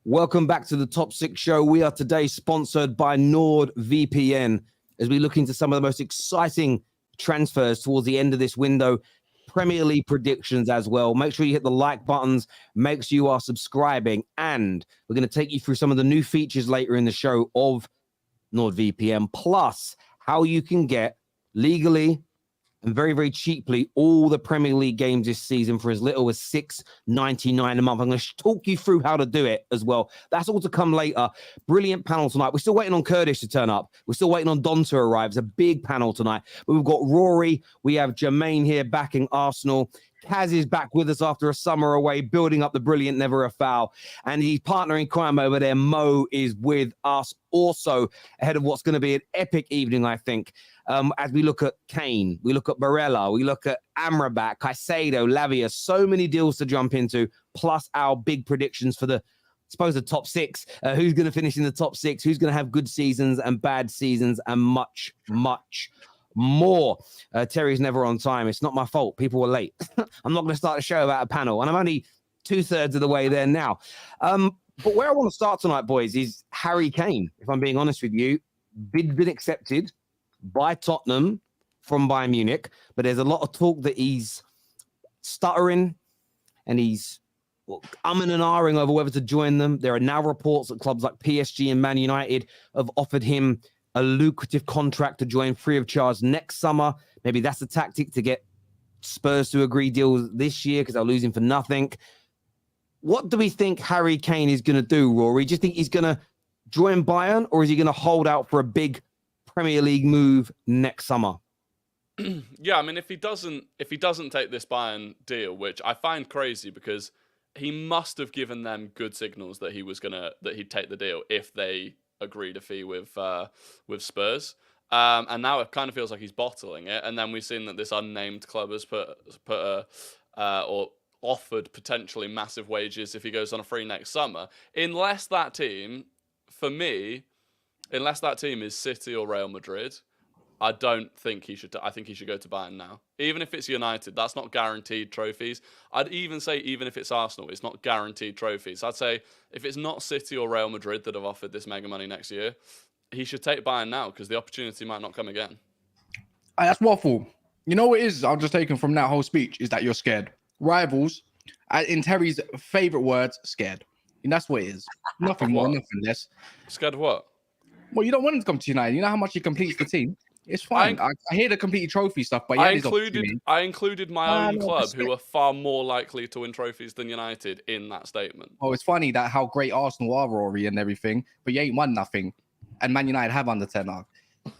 Welcome back to the Top 6 Show. We are today sponsored by NordVPN as we look into some of the most exciting transfers towards the end of this window. Premier League predictions as well. Make sure you hit the like buttons. Make sure you are subscribing. And we're going to take you through some of the new features later in the show of NordVPN, plus how you can get legally and very, very cheaply all the Premier League games this season for as little as $6.99 a month. I'm going to talk you through how to do it as well. That's all to come later. Brilliant panel tonight. We're still waiting on Kurdish to turn up. We're still waiting on Don to arrive. It's a big panel tonight. But we've got Rory. We have Jermaine here backing Arsenal. Kaz is back with us after a summer away, building up the brilliant Never a Foul. And his partner in crime over there, Mo, is with us also ahead of what's going to be an epic evening, I think. As we look at Kane, we look at Barella, we look at Amrabat, Caicedo, Lavia, so many deals to jump into, plus our big predictions for the top 6. Who's going to finish in the top 6? Who's going to have good seasons and bad seasons and much, much more. Terry's never on time. It's not my fault. People were late. I'm not going to start a show about a panel, and I'm only 2/3 of the way there now. But where I want to start tonight, boys, is Harry Kane. If I'm being honest with you, been accepted by Tottenham from Bayern Munich, but there's a lot of talk that he's stuttering and he's umming and ahhing over whether to join them. There are now reports that clubs like PSG and Man United have offered him a lucrative contract to join free of charge next summer. Maybe that's a tactic to get Spurs to agree deals this year because they're losing for nothing. What do we think Harry Kane is going to do, Rory? Do you think he's going to join Bayern, or is he going to hold out for a big Premier League move next summer? Yeah, I mean, if he doesn't take this Bayern deal, which I find crazy because he must have given them good signals that he'd take the deal if they agreed a fee with Spurs. And now it kind of feels like he's bottling it. And then we've seen that this unnamed club has or offered potentially massive wages if he goes on a free next summer. Unless that team is City or Real Madrid, I don't think he should. I think he should go to Bayern now. Even if it's United, that's not guaranteed trophies. I'd even say even if it's Arsenal, it's not guaranteed trophies. I'd say if it's not City or Real Madrid that have offered this mega money next year, he should take Bayern now because the opportunity might not come again. That's waffle. You know what it is? I'm just taking from that whole speech is that you're scared. Rivals, in Terry's favorite words, scared. And that's what it is. Nothing more, nothing less. Scared of what? Well, you don't want him to come to United. You know how much he completes the team. It's fine. I hear the completed trophy stuff, but I included my own club, who are far more likely to win trophies than United, in that statement. Oh, it's funny that how great Arsenal are, Rory, and everything, but you ain't won nothing, and Man United have under 10.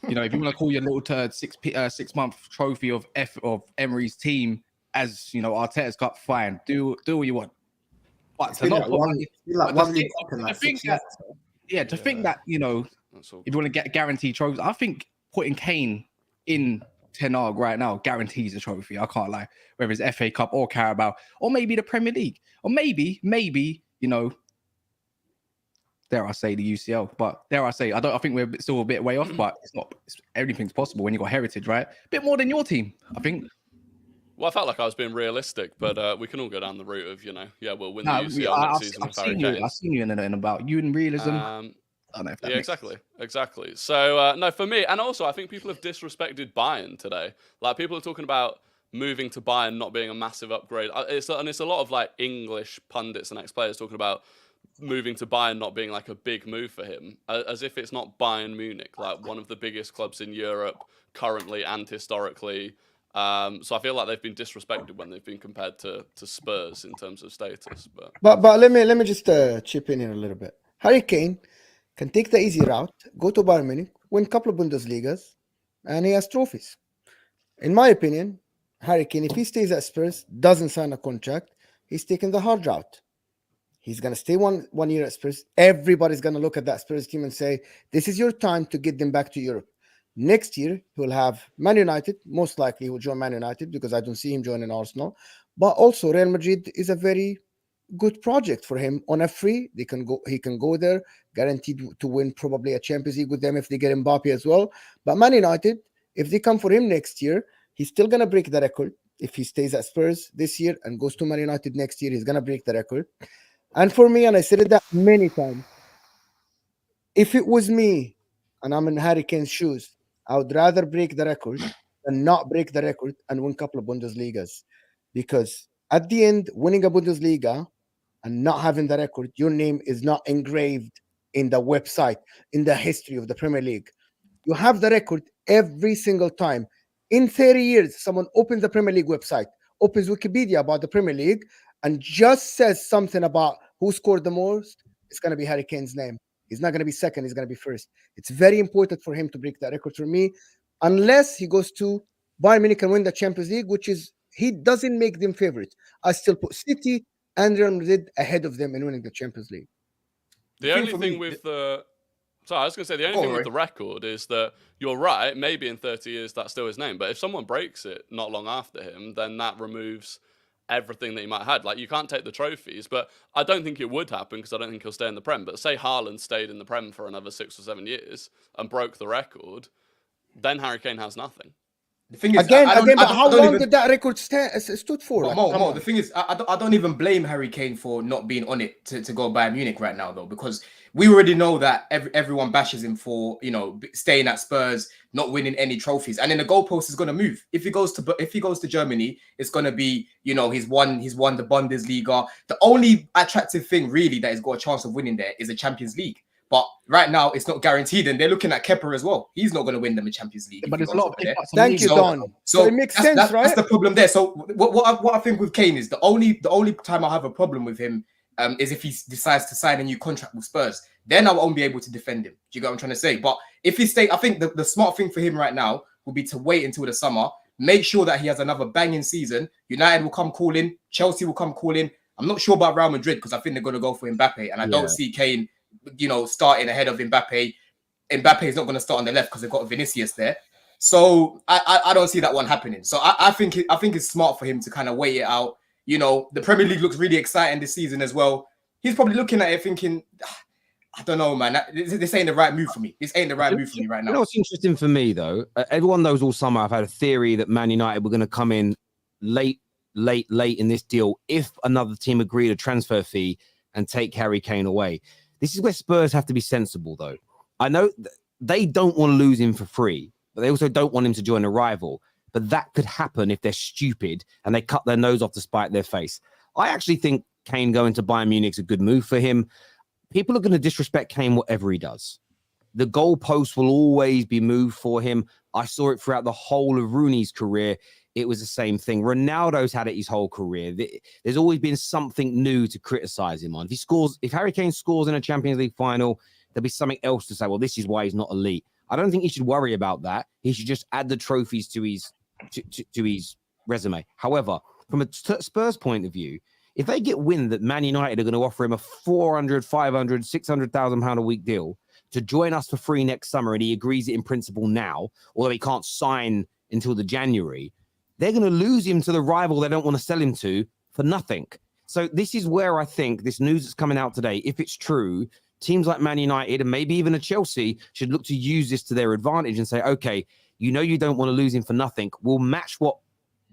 You know, if you want to call your little turd 6-month trophy of Emery's team as Arteta's Cup, fine. Do what you want. But to not think that if you want to get guaranteed trophies, I think putting Kane in Ten Hag right now guarantees a trophy. I can't lie. Whether it's FA Cup or Carabao, or maybe the Premier League, or maybe dare I say the UCL. But I think we're still a bit way off. But everything's possible when you got heritage, right? A bit more than your team, I think. Well, I felt like I was being realistic, but we can all go down the route of, we'll win the UCL next season with Harry Kane. I've seen you in about you and realism. I don't know if that exactly. So, no, for me, and also I think people have disrespected Bayern today. Like, people are talking about moving to Bayern not being a massive upgrade. It's a lot of, like, English pundits and ex-players talking about moving to Bayern not being, like, a big move for him, as if it's not Bayern Munich, like, one of the biggest clubs in Europe currently and historically. So I feel like they've been disrespected when they've been compared to Spurs in terms of status. But let me just chip in here a little bit. Harry Kane can take the easy route, go to Bayern Munich, win a couple of Bundesligas, and he has trophies. In my opinion, Harry Kane, if he stays at Spurs, doesn't sign a contract, he's taking the hard route. He's going to stay one year at Spurs. Everybody's going to look at that Spurs team and say, this is your time to get them back to Europe. Next year, he'll have Man United. Most likely, he will join Man United because I don't see him joining Arsenal. But also, Real Madrid is a very good project for him on a free. He can go there, guaranteed to win probably a Champions League with them if they get Mbappe as well. But Man United, if they come for him next year, He's still going to break the record. If he stays at Spurs this year and goes to Man United next year, he's going to break the record. And for me, and I said it that many times, if it was me and I'm in Harry Kane's shoes, I would rather break the record than not break the record and win a couple of Bundesligas. Because at the end, winning a Bundesliga and not having the record, your name is not engraved in the website, in the history of the Premier League. You have the record every single time. In 30 years, someone opens the Premier League website, opens Wikipedia about the Premier League, and just says something about who scored the most, it's going to be Harry Kane's name. He's not going to be second, he's going to be first. It's very important for him to break that record for me, unless he goes to Bayern Munich and win the Champions League, which is, he doesn't make them favorites. I still put City and Real Madrid ahead of them in winning the Champions League. The only thing with the... Sorry, I was going to say, the only thing with the record is that you're right, maybe in 30 years that's still his name, but if someone breaks it not long after him, then that removes everything that he might have had. Like, you can't take the trophies, but I don't think it would happen because I don't think he'll stay in the Prem. But say Haaland stayed in the Prem for another 6 or 7 years and broke the record, then Harry Kane has nothing. The thing is, again, but how long did that record stood for? Like, Mo, the thing is, I don't even blame Harry Kane for not being on it to go Bayern Munich right now, though, because we already know that everyone bashes him for, you know, staying at Spurs, not winning any trophies, and then the goalpost is going to move. If he goes to Germany, it's going to be, you know, he's won the Bundesliga. The only attractive thing really that he's got a chance of winning there is the Champions League. But right now, it's not guaranteed, and they're looking at Kepa as well. He's not going to win them a Champions League. But there's a lot of thank you, Don. So it makes sense, right? That's the problem there. So what I think with Kane is the only time I have a problem with him is if he decides to sign a new contract with Spurs. Then I won't be able to defend him. Do you get what I'm trying to say? But if he stays, I think the smart thing for him right now would be to wait until the summer, make sure that he has another banging season. United will come calling, Chelsea will come calling. I'm not sure about Real Madrid because I think they're going to go for Mbappe, and I don't see Kane, you know, starting ahead of Mbappe. Mbappe is not going to start on the left because they've got Vinicius there. So I don't see that one happening. So I think it's smart for him to kind of wait it out. You know, the Premier League looks really exciting this season as well. He's probably looking at it thinking, I don't know, man. This ain't the right move for me. This ain't the right move for me right now. You know what's interesting for me, though? Everyone knows all summer I've had a theory that Man United were going to come in late in this deal if another team agreed a transfer fee and take Harry Kane away. This is where Spurs have to be sensible, though. I know they don't want to lose him for free, but they also don't want him to join a rival. But that could happen if they're stupid and they cut their nose off to spite their face. I actually think Kane going to Bayern Munich is a good move for him. People are going to disrespect Kane whatever he does. The goalpost will always be moved for him. I saw it throughout the whole of Rooney's career. It was the same thing. Ronaldo's had it his whole career. There's always been something new to criticize him on. If Harry Kane scores in a Champions League final, there'll be something else to say, well, this is why he's not elite. I don't think he should worry about that. He should just add the trophies to his resume. However, from a Spurs point of view, if they get wind that Man United are going to offer him a 400, 500, 600,000 pound a week deal to join us for free next summer, and he agrees it in principle now, although he can't sign until the January, they're going to lose him to the rival they don't want to sell him to for nothing. So this is where I think this news that's coming out today, if it's true, teams like Man United and maybe even a Chelsea should look to use this to their advantage and say, okay, you know you don't want to lose him for nothing. We'll match what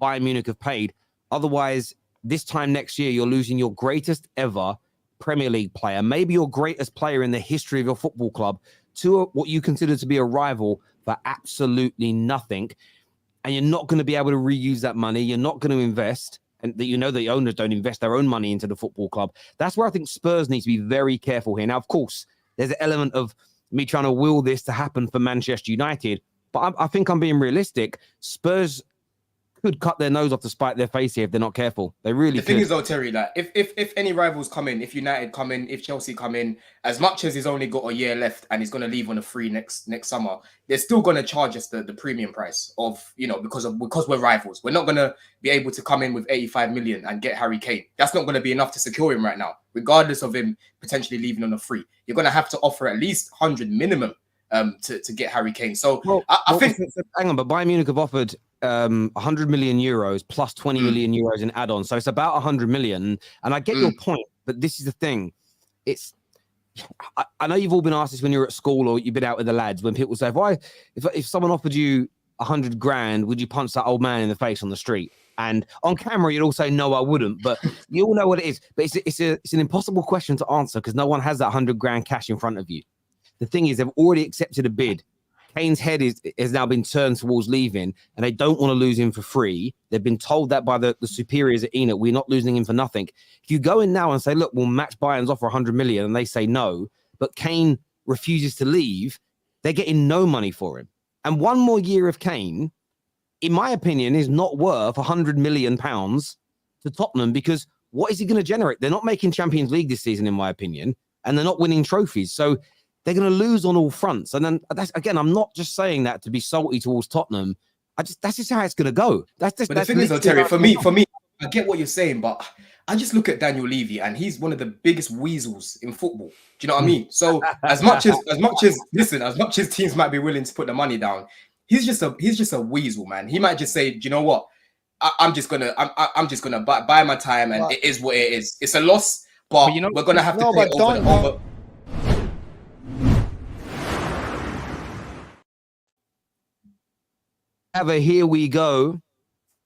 Bayern Munich have paid. Otherwise, this time next year, you're losing your greatest ever Premier League player, maybe your greatest player in the history of your football club, to what you consider to be a rival for absolutely nothing. And you're not going to be able to reuse that money. You're not going to invest. And that, you know, the owners don't invest their own money into the football club. That's where I think Spurs need to be very careful here. Now, of course, there's an element of me trying to will this to happen for Manchester United. But I think I'm being realistic. Spurs could cut their nose off to spite their face here if they're not careful. They really could. The thing is, though, Terry, that if any rivals come in, if United come in, if Chelsea come in, as much as he's only got a year left and he's going to leave on a free next summer, they're still going to charge us the premium price of, you know, because we're rivals. We're not going to be able to come in with 85 million and get Harry Kane. That's not going to be enough to secure him right now, regardless of him potentially leaving on a free. You're going to have to offer at least 100 minimum to get Harry Kane. So I think... Hang on, but Bayern Munich have offered 100 million euros plus 20 million euros in add-ons. So it's about 100 million. And I get your point, but this is the thing. I know you've all been asked this when you're at school or you've been out with the lads, when people say, if someone offered you 100 grand, would you punch that old man in the face on the street? And on camera, you'd all say, no, I wouldn't. But you all know what it is. But it's an impossible question to answer because no one has that 100 grand cash in front of you. The thing is, they've already accepted a bid. Kane's head has now been turned towards leaving, and they don't want to lose him for free. They've been told that by the superiors at Enoch, we're not losing him for nothing. If you go in now and say, look, we'll match Bayern's offer 100 million, and they say no, but Kane refuses to leave, they're getting no money for him. And one more year of Kane, in my opinion, is not worth 100 million pounds to Tottenham because what is he going to generate? They're not making Champions League this season, in my opinion, and they're not winning trophies. So they're going to lose on all fronts. And then again, I'm not just saying that to be salty towards Tottenham. That's just how it's going to go. But the thing is, though, Terry, for me, I get what you're saying, but I just look at Daniel Levy and he's one of the biggest weasels in football. Do you know what I mean? So as much as teams might be willing to put the money down, he's just a weasel, man. He might just say, do you know what? I'm just gonna buy my time, and it is what it is. It's a loss, but we're gonna have to pay over. Here we go.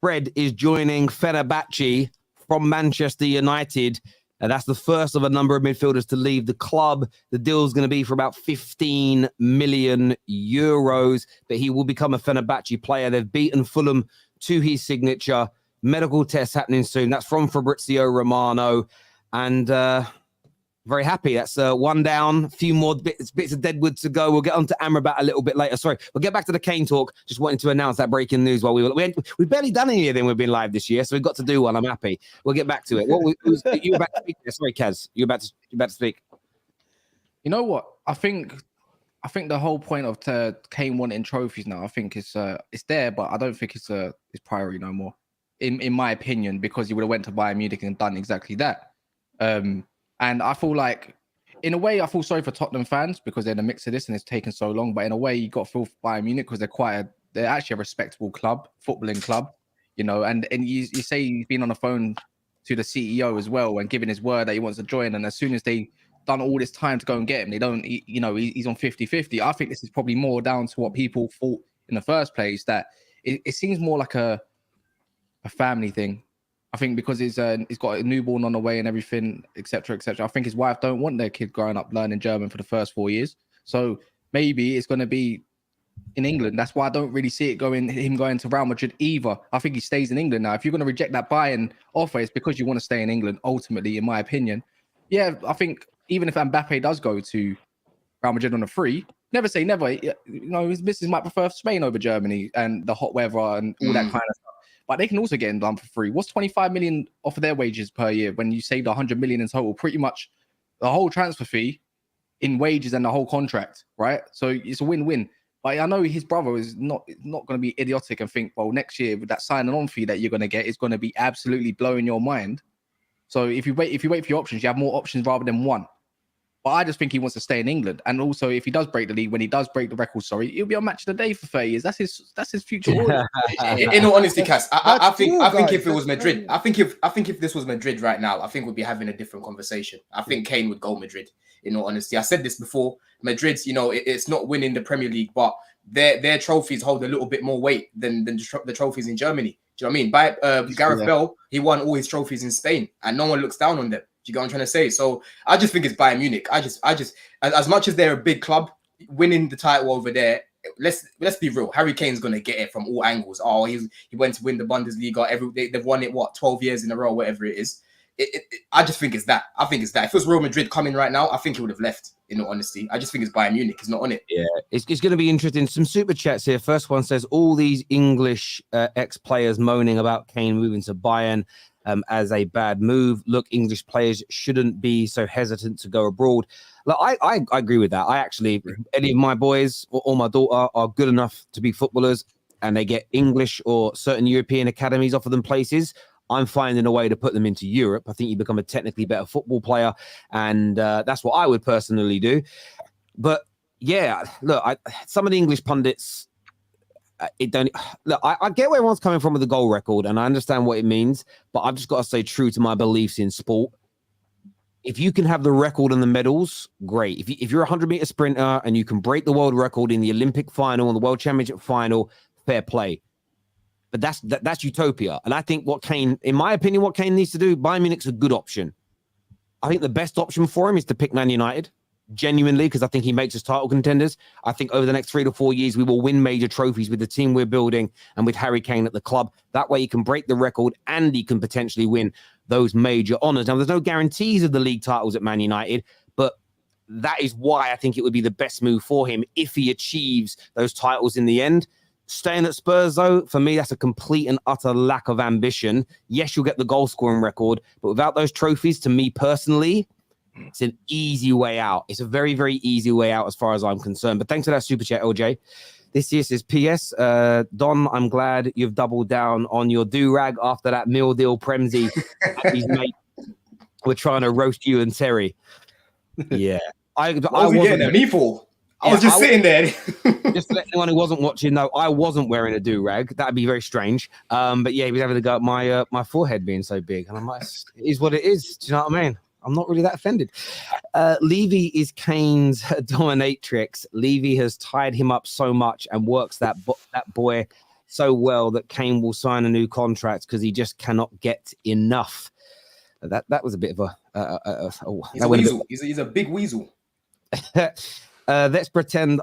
Fred is joining Fenerbahce from Manchester United. And that's the first of a number of midfielders to leave the club. The deal is going to be for about 15 million euros, but he will become a Fenerbahce player. They've beaten Fulham to his signature. Medical test happening soon. That's from Fabrizio Romano. And very happy. That's one down. A few more bits of deadwood to go. We'll get on to Amrabat a little bit later. Sorry, we'll get back to the Kane talk. Just wanted to announce that breaking news while we've barely done any of them. We've been live this year, so we've got to do one. I'm happy. We'll get back to it. You about to speak? Sorry, Kaz. You about to speak? You know what? I think the whole point of Kane wanting trophies now, I think it's there, but I don't think it's priority no more. In my opinion, because he would have went to Bayern Munich and done exactly that. And I feel like, in a way, I feel sorry for Tottenham fans because they're in the mix of this and it's taken so long. But in a way, you got to feel for Bayern Munich because they're actually a respectable club, footballing club, you know. And you say he's been on the phone to the CEO as well and giving his word that he wants to join. And as soon as they done all this time to go and get him, he's on 50-50. I think this is probably more down to what people thought in the first place, that it seems more like a family thing. I think because he's got a newborn on the way and everything, etc., etc. I think his wife don't want their kid growing up learning German for the first 4 years. So maybe it's going to be in England. That's why I don't really see him going to Real Madrid either. I think he stays in England now. If you're going to reject that Bayern offer, it's because you want to stay in England, ultimately, in my opinion. Yeah, I think even if Mbappe does go to Real Madrid on a free, never say never. You know, his missus might prefer Spain over Germany and the hot weather and all that kind of stuff. But they can also get him done for free. What's 25 million off of their wages per year when you saved 100 million in total? Pretty much the whole transfer fee in wages and the whole contract, right? So it's a win-win. But I know his brother is not going to be idiotic and think, well, next year with that signing-on fee that you're going to get is going to be absolutely blowing your mind. So if you wait for your options, you have more options rather than one. But I just think he wants to stay in England. And also, if he does break the league, when he does break the record, he'll be on Match of the Day for 30 years. That's his future. In all honesty, Cass, I think if it was Madrid, I think if this was Madrid right now, I think we'd be having a different conversation. I think Kane would go Madrid. In all honesty, I said this before. Madrid's, it's not winning the Premier League, but their trophies hold a little bit more weight than the trophies in Germany. Do you know what I mean? Gareth Bale, he won all his trophies in Spain, and no one looks down on them. Do you get what I'm trying to say? So I just think it's Bayern Munich. I just, as much as they're a big club, winning the title over there, let's be real. Harry Kane's gonna get it from all angles. Oh, he went to win the Bundesliga. They've won it 12 years in a row, whatever it is. I just think it's that. I think it's that. If it was Real Madrid coming right now, I think he would have left. In all honesty, I just think it's Bayern Munich. He's not on it. Yeah, it's going to be interesting. Some super chats here. First one says all these English ex-players moaning about Kane moving to Bayern as a bad move. Look, English players shouldn't be so hesitant to go abroad. Look, I agree with that. I actually, any of my boys or my daughter are good enough to be footballers, and they get English or certain European academies offer them places, I'm finding a way to put them into Europe. I think you become a technically better football player, and that's what I would personally do. But yeah, look, some of the English pundits, I get where everyone's coming from with the goal record, and I understand what it means, but I've just got to stay true to my beliefs in sport. If you can have the record and the medals, great. If you're a 100-meter sprinter and you can break the world record in the Olympic final and the World Championship final, fair play. But that's utopia. And I think in my opinion, what Kane needs to do, Bayern Munich's a good option. I think the best option for him is to pick Man United, genuinely, because I think he makes us title contenders. I think over the next 3 to 4 years, we will win major trophies with the team we're building and with Harry Kane at the club. That way he can break the record and he can potentially win those major honours. Now, there's no guarantees of the league titles at Man United, but that is why I think it would be the best move for him if he achieves those titles in the end. Staying at Spurs, though, for me, that's a complete and utter lack of ambition. Yes, you'll get the goal scoring record, but without those trophies, to me personally, it's an easy way out. It's a very, very easy way out as far as I'm concerned. But thanks for that super chat, LJ. This here says, P.S. Don, I'm glad you've doubled down on your do-rag after that meal deal Premsy. These mates were trying to roast you and Terry. Yeah. I was getting at me for? I was just sitting there. Just to let anyone who wasn't watching know, I wasn't wearing a do-rag. That'd be very strange. But yeah, he was having to go at my forehead being so big. And I'm like, it is what it is. Do you know what I mean? I'm not really that offended. Levy is Kane's dominatrix. Levy has tied him up so much and works that boy so well that Kane will sign a new contract because he just cannot get enough. That was a bit of he's a weasel. He's a big weasel. Let's pretend.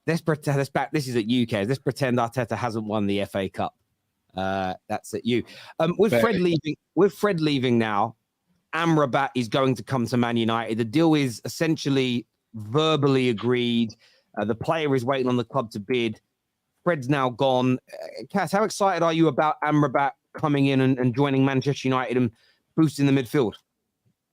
This is at UK. Let's pretend Arteta hasn't won the FA Cup. That's at you. With Fred leaving now, Amrabat is going to come to Man United. The deal is essentially verbally agreed. The player is waiting on the club to bid. Fred's now gone. Cass, how excited are you about Amrabat coming in and joining Manchester United and boosting the midfield?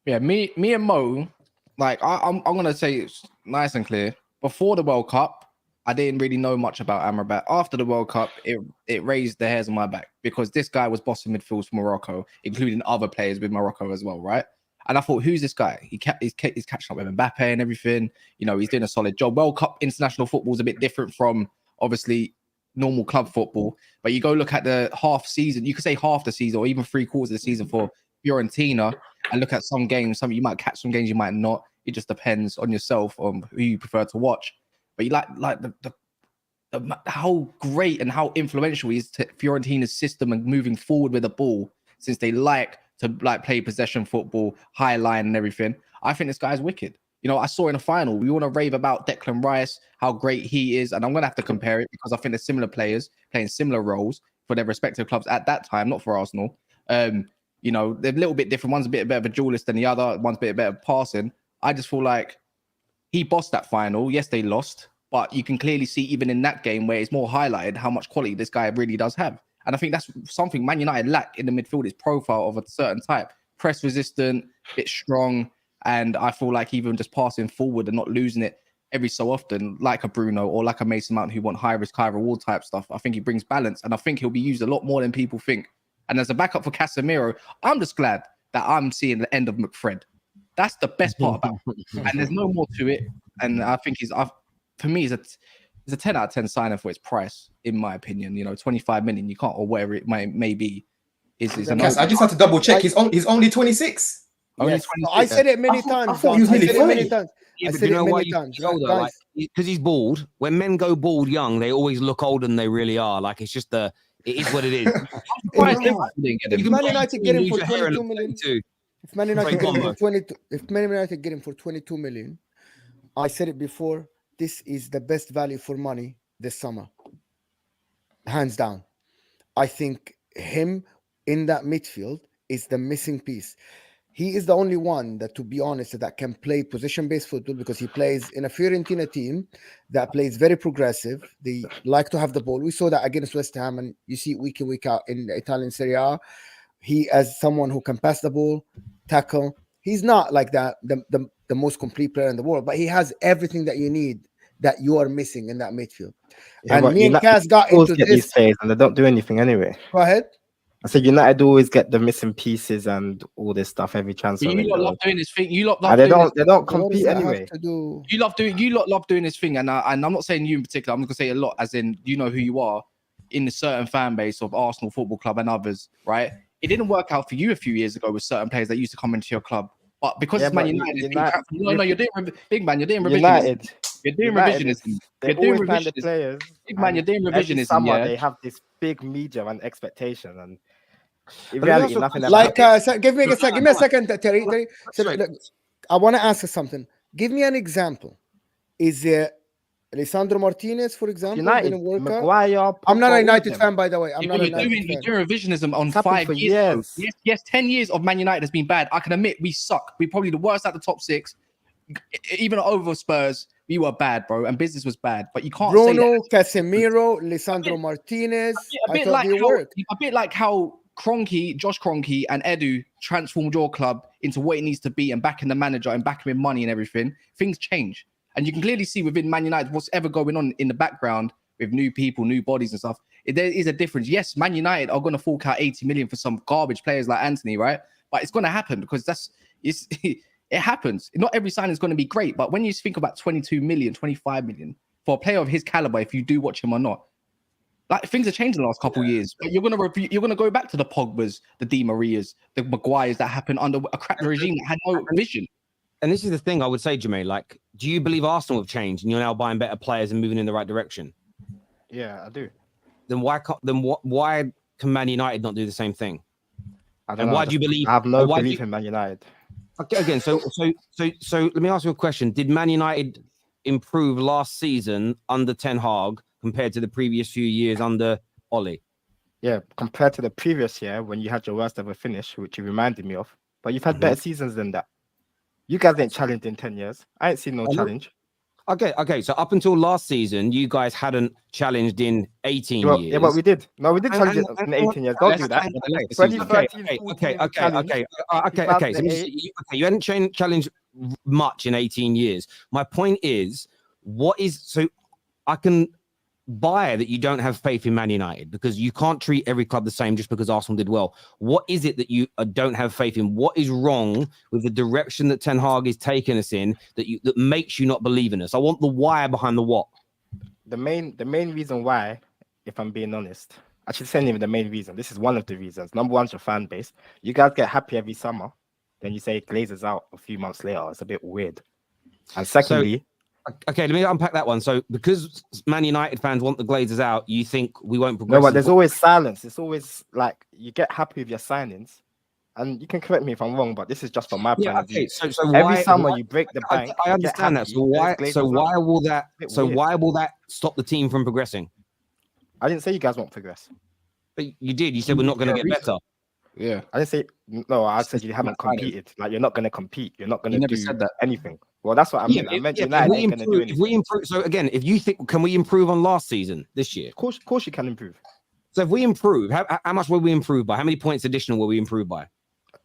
Yeah, me and Mo, like I'm gonna say it's nice and clear. Before the World Cup, I didn't really know much about Amrabat. After the World Cup, it raised the hairs on my back because this guy was bossing midfields for Morocco, including other players with Morocco as well, right? And I thought, who's this guy? He's catching up with Mbappe and everything. You know, he's doing a solid job. World Cup international football is a bit different from obviously normal club football. But you go look at the half season, you could say half the season or even 3/4 of the season for Fiorentina, and look at some games. Some you might catch, some games you might not. It just depends on yourself on who you prefer to watch. But you like the how great and how influential he is to Fiorentina's system and moving forward with the ball, since they like to play possession football, high line and everything. I think this guy's wicked. You know, I saw in a final, we want to rave about Declan Rice, how great he is. And I'm going to have to compare it because I think there's similar players playing similar roles for their respective clubs at that time, not for Arsenal. You know, they're a little bit different. One's a bit better of a duelist than the other. One's a bit better passing. I just feel like he bossed that final. Yes, they lost, but you can clearly see even in that game where it's more highlighted how much quality this guy really does have. And I think that's something Man United lack in the midfield is profile of a certain type. Press resistant, bit strong. And I feel like even just passing forward and not losing it every so often, like a Bruno or like a Mason Mount who want high risk, high reward type stuff, I think he brings balance. And I think he'll be used a lot more than people think. And as a backup for Casemiro, I'm just glad that I'm seeing the end of McFred. That's the best part about it. And there's no more to it. And I think for me, it's a 10 out of 10 signing for its price, in my opinion. You know, 25 million, you can't, or whatever it may be. I just had to double check. He's only 26. Yes. I said it many times. I thought he was nearly 30. Yeah, but you know why he's older? Like, because he's bald. When men go bald young, they always look older than they really are. Like, it's just it is what it is. If Man United get him for 22 million, if Man United get him for 22 million, I said it before, this is the best value for money this summer. Hands down. I think him in that midfield is the missing piece. He is the only one that, to be honest, that can play position-based football because he plays in a Fiorentina team that plays very progressive. They like to have the ball. We saw that against West Ham, and you see it week in, week out in the Italian Serie A. He, as someone who can pass the ball, tackle, he's not like that, the most complete player in the world, but he has everything that you need that you are missing in that midfield. Yeah, and me and Kaz got into this. These players and they don't do anything anyway. Go ahead. I said United always get the missing pieces and all this stuff every transfer. You lot love doing this thing. You lot love they don't compete anyway. You lot love doing this thing, and I'm not saying you in particular. I'm gonna say a lot, as in you know who you are in a certain fan base of Arsenal Football Club and others, right? It didn't work out for you a few years ago with certain players that used to come into your club, But because Yeah, it's Man but United, United- no, you're doing big man. You're doing revisionism. United. You're doing United revisionism. they You're doing always find the revisionism. players. Big man, and you're doing every revisionism. summer Yeah. they have this big media and expectation, and in But let me reality, ask nothing you a ever Like, happens. give me a second, Terry. So, Sorry. look, I want to answer something. Give me an example. Is Lisandro Martinez, for example, United, didn't work out? Maguire, I'm not Pogba, a all United of them. fan, by the way. I'm not a You're United fan. doing revisionism on It's happened 5 for years. years. Yes, 10 years of Man United has been bad. I can admit we suck. We're probably the worst at the top 6. Even over Spurs, we were bad, bro, and business was bad. But you can't say that. Bruno, Casemiro, Lisandro Martinez. A bit like how Josh Kroenke and Edu transformed your club into what it needs to be and backing the manager and backing with money and everything. Things change. And you can clearly see within Man United what's ever going on in the background with new people, new bodies and stuff. There is a difference. Yes, Man United are going to fork out 80 million for some garbage players like Anthony, right? But it's going to happen because it happens. Not every signing is going to be great. But when you think about 22 million, 25 million for a player of his caliber, if you do watch him or not, like things have changed in the last couple of years. But you're gonna go back to the Pogbas, the Di Marias, the Maguires that happened under a crap regime that had no vision. And this is the thing I would say, Jermaine. Like, do you believe Arsenal have changed and you're now buying better players and moving in the right direction? Yeah, I do. Then why can Man United not do the same thing? I don't And know, why do you believe? I have no why do belief you- in Man United. Okay, again, so let me ask you a question. Did Man United improve last season under Ten Hag compared to the previous few years under Ollie? Yeah, compared to the previous year when you had your worst ever finish, which you reminded me of, but you've had better seasons than that. You guys ain't challenged in 10 years. I ain't seen no challenge. Okay. So up until last season, you guys hadn't challenged in 18 years. Yeah, but we did. No, we did challenge it in 18 years. Don't do that. 2013, 14, Okay. So you hadn't challenged much in 18 years. My point is, I can buy that you don't have faith in Man United because you can't treat every club the same just because Arsenal did well. What is it that you don't have faith in? What is wrong with the direction that Ten Hag is taking us in that makes you not believe in us? I want the why behind the what. The main reason why, if I'm being honest, I should say even the main reason. This is one of the reasons. Number one's your fan base. You guys get happy every summer, then you say Glazers out a few months later. It's a bit weird. And secondly, okay, let me unpack that one. So, because Man United fans want the Glazers out, you think we won't progress? no, but there's always silence. It's always like you get happy with your signings, and you can correct me if I'm wrong, but this is just from my point of view. So every summer you break the bank. I understand that. So why will that? So why will that stop the team from progressing? I didn't say you guys won't progress. But you did. You said we're not going to get better. Yeah, I didn't say no. I said you haven't competed. Like you're not going to compete. You're not going to do said that. anything. Well, that's what I meant. I meant United ain't going to do anything. If we improve, so again, if you think, can we improve on last season this year? Of course you can improve. So if we improve, how much will we improve by? How many points additional will we improve by?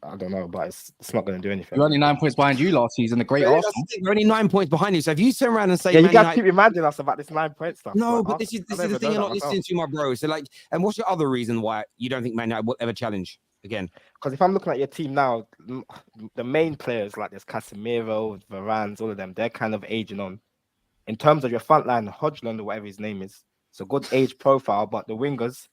I don't know, but it's not going to do anything. You're only 9 points behind you last season. The great Arsenal. We're only 9 points behind you. So if you turn around and say, yeah, you guys keep reminding us about this 9 point stuff. No, but this is the thing you're not listening to, my bro. So like, and what's your other reason why you don't think Man United will ever challenge again? Because if I'm looking at your team now, the main players like there's Casemiro, Varane, all of them, they're kind of aging on. In terms of your front line, Hodgland or whatever his name is, it's a good age profile, but the wingers,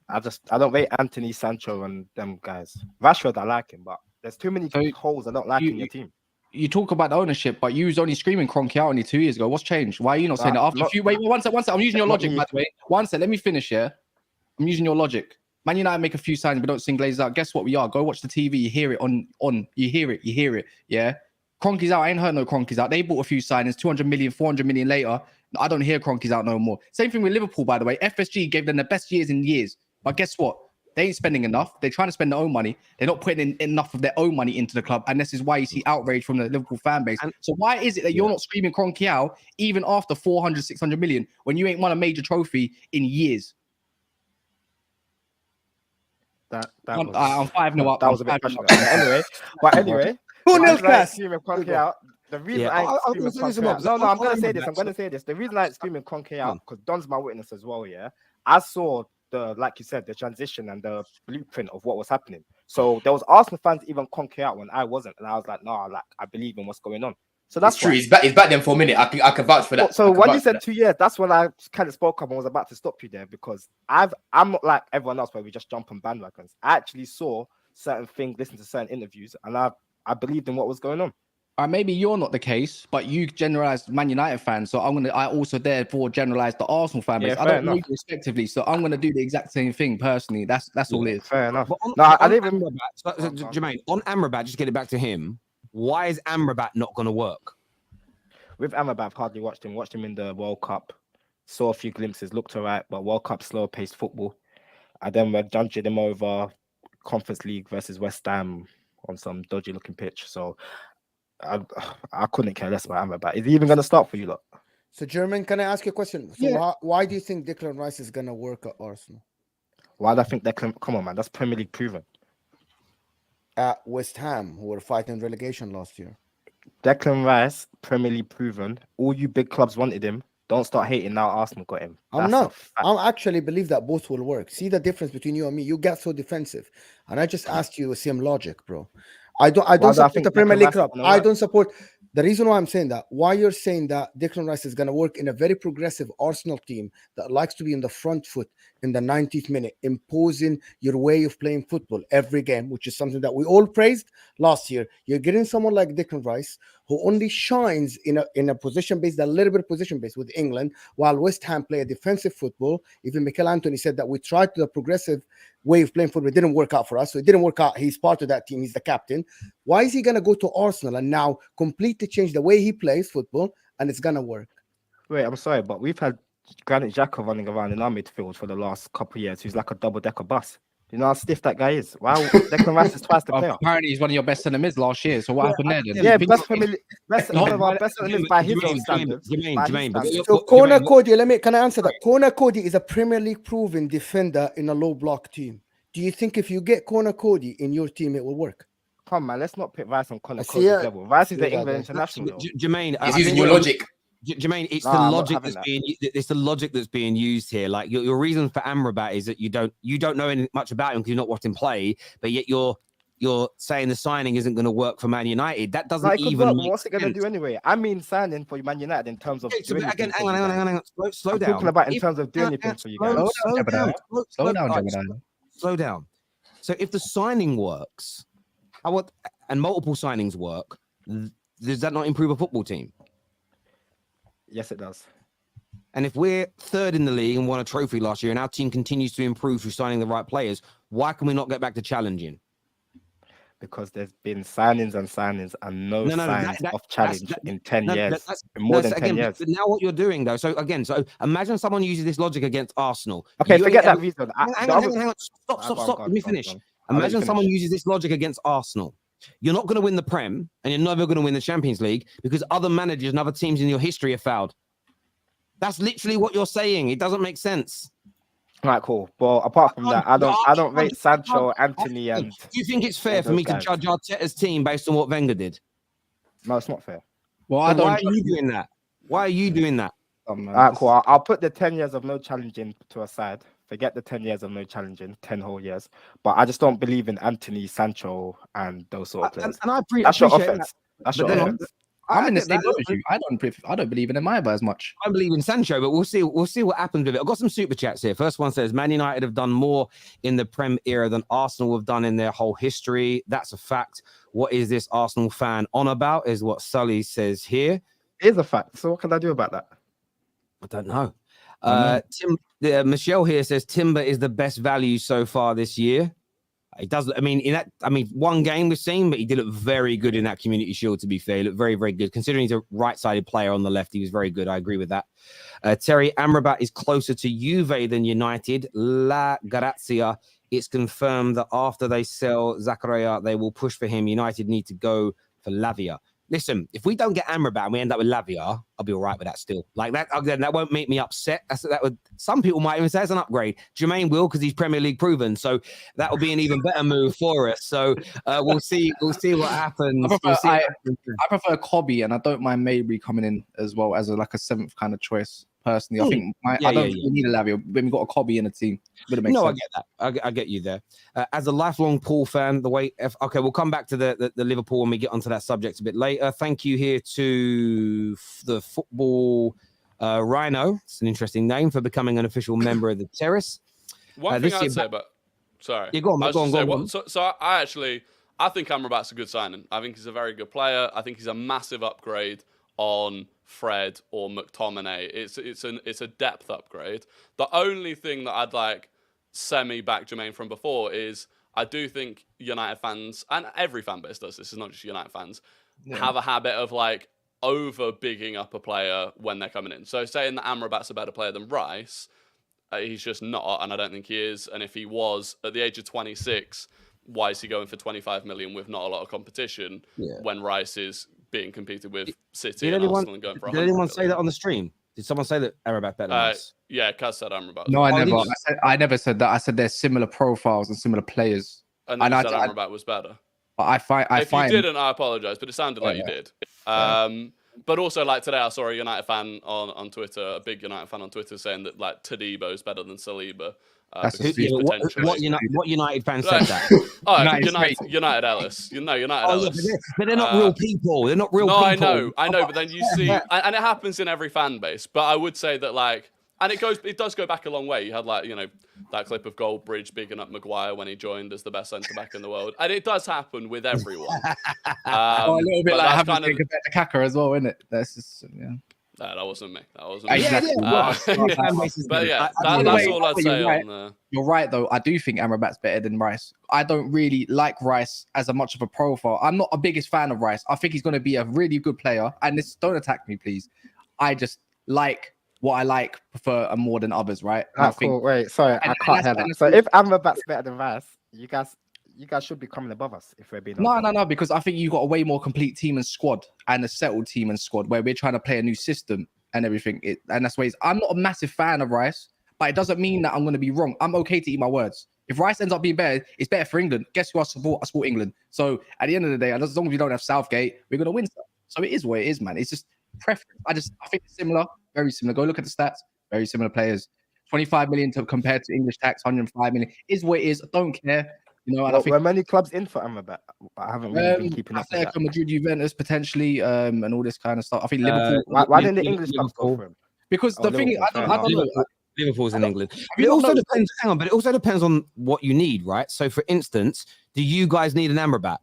I don't rate Anthony, Sancho, and them guys. Rashford, I like him, but there's too many holes I don't like in your team. You talk about the ownership, but you was only screaming Kroenke out only 2 years ago. What's changed? Why are you not saying that after a few? Wait, one sec. I'm using your logic, by the way. One sec. Let me finish here. I'm using your logic. Man United make a few signs, but don't sing Glazers out. Guess what we are? Go watch the TV. You hear it on. You hear it. Yeah. Kroenke's out. I ain't heard no Kroenke's out. They bought a few signings, 200 million, 400 million later. I don't hear Kroenke's out no more. Same thing with Liverpool, by the way. FSG gave them the best years in years. But guess what? They ain't spending enough. They're trying to spend their own money. They're not putting in enough of their own money into the club. And this is why you see outrage from the Liverpool fan base. So why is it that you're not screaming Kroenke out even after 400, 600 million when you ain't won a major trophy in years? I'm 5-0 up. That was a bit passionate. Anyway, 2-0 class. The reason I ain't screaming Kroenke out. No, I'm going to say this. The reason I ain't screaming Kroenke out, because Don's my witness as well, yeah? I saw like you said, the transition and the blueprint of what was happening. So there was Arsenal fans even Kroenke out when I wasn't, and I was like, no, like I believe in what's going on. So that's true. He's back then for a minute. I can vouch for that. So when you said 2 years, that's when I kind of spoke up and was about to stop you there, because I'm not like everyone else where we just jump on bandwagons. I actually saw certain things, listened to certain interviews, and I believed in what was going on. Maybe you're not the case, but you generalized Man United fans. So I also therefore generalize the Arsenal fan base. Yeah, I fair don't know enough. you respectively, so I'm gonna do the exact same thing personally. That's all it is. Fair enough. But on, No, I on didn't even. Amrabat, so, Jermaine, on Amrabat, just get it back to him. Why is Amrabat not going to work? With Amrabat, I've hardly watched him. Watched him in the World Cup. Saw a few glimpses. Looked alright, but World Cup slow-paced football. And then we're judging him over Conference League versus West Ham on some dodgy-looking pitch. So I couldn't care less about Amrabat. Is he even going to start for you lot? So, German, can I ask you a question? So, why do you think Declan Rice is going to work at Arsenal? Why do I think Declan? Come on, man. That's Premier League proven. At West Ham, who were fighting relegation last year. Declan Rice, Premier League proven. All you big clubs wanted him. Don't start hating now. Arsenal got him. I'm not. I actually believe that both will work. See the difference between you and me. You get so defensive, and I just asked you the same logic, bro. I don't support the Premier League club. I don't support. The reason why I'm saying that, why you're saying that Declan Rice is going to work in a very progressive Arsenal team that likes to be in the front foot in the 90th minute, imposing your way of playing football every game, which is something that we all praised last year. You're getting someone like Declan Rice who only shines in a position based, a little bit position based with England, while West Ham play a defensive football. Even Mikel Anthony said that we tried to the progressive way of playing football. It didn't work out for us. So it didn't work out. He's part of that team. He's the captain. Why is he going to go to Arsenal and now completely change the way he plays football and it's going to work? Wait, I'm sorry, but we've had Granit Xhaka running around in our midfield for the last couple of years, who's like a double-decker bus. You know how stiff that guy is? Wow, Declan Rice is twice the player. Apparently, he's one of your best centre mids last year. So what happened there then? Yeah, best one of our best centre mids by his own standards. So Conor Cody, can I answer that? Conor Cody is a Premier League proven defender in a low block team. Do you think if you get Conor Cody in your team, it will work? Come man, let's not put Rice on Conor Cody's level. Rice is the England international. Jermaine, he's using your logic. Jermaine, it's the logic that's being it's the logic that's being used here. Like your reason for Amrabat is that you don't know much about him because you're not watching play, but yet you're saying the signing isn't going to work for Man United. That doesn't even make what's it going to do anyway? I mean, signing for Man United in terms of again, hang on. Slow down. Talking about in terms of doing anything for you guys. Slow down. So if the signing works, and multiple signings work, does that not improve a football team? Yes, it does. And if we're third in the league and won a trophy last year and our team continues to improve through signing the right players, why can we not get back to challenging? Because there's been signings and no signs of challenge in 10 years. More than 10 years. But now what you're doing, though, so imagine someone uses this logic against Arsenal. Okay, forget that reason. Hang on. Stop. Let me finish. Imagine someone uses this logic against Arsenal. You're not going to win the Prem, and you're never going to win the Champions League because other managers and other teams in your history have fouled. That's literally what you're saying. It doesn't make sense. Right, cool. Well, apart from that, I don't rate Sancho, Anthony, and. Do you think it's fair for me to judge Arteta's team based on what Wenger did? No, it's not fair. Well, why are you doing that? Why are you doing that? All right, cool. I'll put the 10 years of no challenging to a side. Forget the 10 years of no challenging, 10 whole years. But I just don't believe in Anthony, Sancho, and those sort of players. And I That's your offense. That's your offense. I'm in the same boat as you. I don't believe in him either as much. I believe in Sancho, but we'll see what happens with it. I've got some super chats here. First one says, Man United have done more in the Prem era than Arsenal have done in their whole history. That's a fact. What is this Arsenal fan on about, is what Sully says here. It is a fact. So what can I do about that? I don't know. Michelle here says Timber is the best value so far this year. It does. One game we've seen, but he did look very good in that Community Shield. To be fair, he looked very, very good. Considering he's a right-sided player on the left, he was very good. I agree with that. Terry, Amrabat is closer to Juve than United. La Grazia. It's confirmed that after they sell Zakaria, they will push for him. United need to go for Lavia. Listen, if we don't get Amrabat and we end up with Lavia, I'll be all right with that still. Like that, again, that won't make me upset. Some people might even say it's an upgrade. Jermaine will, because he's Premier League proven. So that will be an even better move for us. So we'll see what happens. I prefer Kobe, and I don't mind Mabry coming in as well as a seventh kind of choice. Personally, I think I don't think we need a Lavia when we got a Kobe in the team. No, sense. I get that. I get you there. As a lifelong Pool fan, okay, we'll come back to the Liverpool when we get onto that subject a bit later. Thank you here to the Football Rhino. It's an interesting name for becoming an official member of the Terrace. One thing I'd say, but sorry, go on. So I I think Amrabat's a good signing. I think he's a very good player. I think he's a massive upgrade on Fred or McTominay. It's a depth upgrade. The only thing that I'd like semi-back Jermaine from before is I do think United fans, and every fan base does this, it's not just United fans, have a habit of like over bigging up a player when they're coming in. So saying that Amrabat's a better player than Rice, he's just not, and I don't think he is. And if he was at the age of 26, why is he going for 25 million with not a lot of competition when Rice is being competed with City and Arsenal and going for 100 Did anyone million? say that on the stream? Did someone say that Amrabat better than Rice? Yeah, Kaz said Amrabat. No, I Oh, never. did I never said that. I said there's similar profiles and similar players. And then And you said Amrabat was better. But I find If you didn't, I apologise, but it sounded like you did. But also, like today, I saw a United fan on Twitter, a big United fan on Twitter, saying that like Tadibo is better than Saliba. That's because he's What potentially. United fans said that? Oh, United Ellis. United Oh, yeah, Ellis. but they're not real people. They're not real No, people. I know, but then you see, and it happens in every fan base. But I would say that like, and it does go back a long way. You had like, that clip of Goldbridge bigging up Maguire when he joined as the best centre back in the world, and it does happen with everyone. a little bit but like that's having kind to of, think about the Kaka as well, isn't it? That's just no, that wasn't me. That wasn't me. Exactly. But yeah, By the that's way, all I'd you're say right. on the. You're right, though. I do think Amrabat's better than Rice. I don't really like Rice as a much of a profile. I'm not a biggest fan of Rice. I think he's going to be a really good player. And this, don't attack me, please. I just like what I like, prefer more than others, right? And I think Cool. Wait, sorry, I can't hear that. So if Amrabat's better than Rice, you guys should be coming above us if we're being honest. No, because I think you've got a way more complete team and squad and a settled team and squad where we're trying to play a new system and everything. And that's why I'm not a massive fan of Rice, but it doesn't mean that I'm going to be wrong. I'm okay to eat my words. If Rice ends up being better, it's better for England. Guess who I support? I support England. So at the end of the day, as long as we don't have Southgate, we're going to win stuff. So it is what it is, man. It's just preference. I think it's similar, very similar. Go look at the stats. Very similar players. 25 million compared to English tax, 105 million is what it is. I don't care. And I think were many clubs in for Amrabat? I haven't really been keeping up with that. Madrid, Juventus potentially, and all this kind of stuff. I think Liverpool. Why didn't the English clubs go for him? Because the thing is, I don't know. Liverpool's in England. But it also depends. Hang on, but it also depends on what you need, right? So, for instance, do you guys need an Amrabat?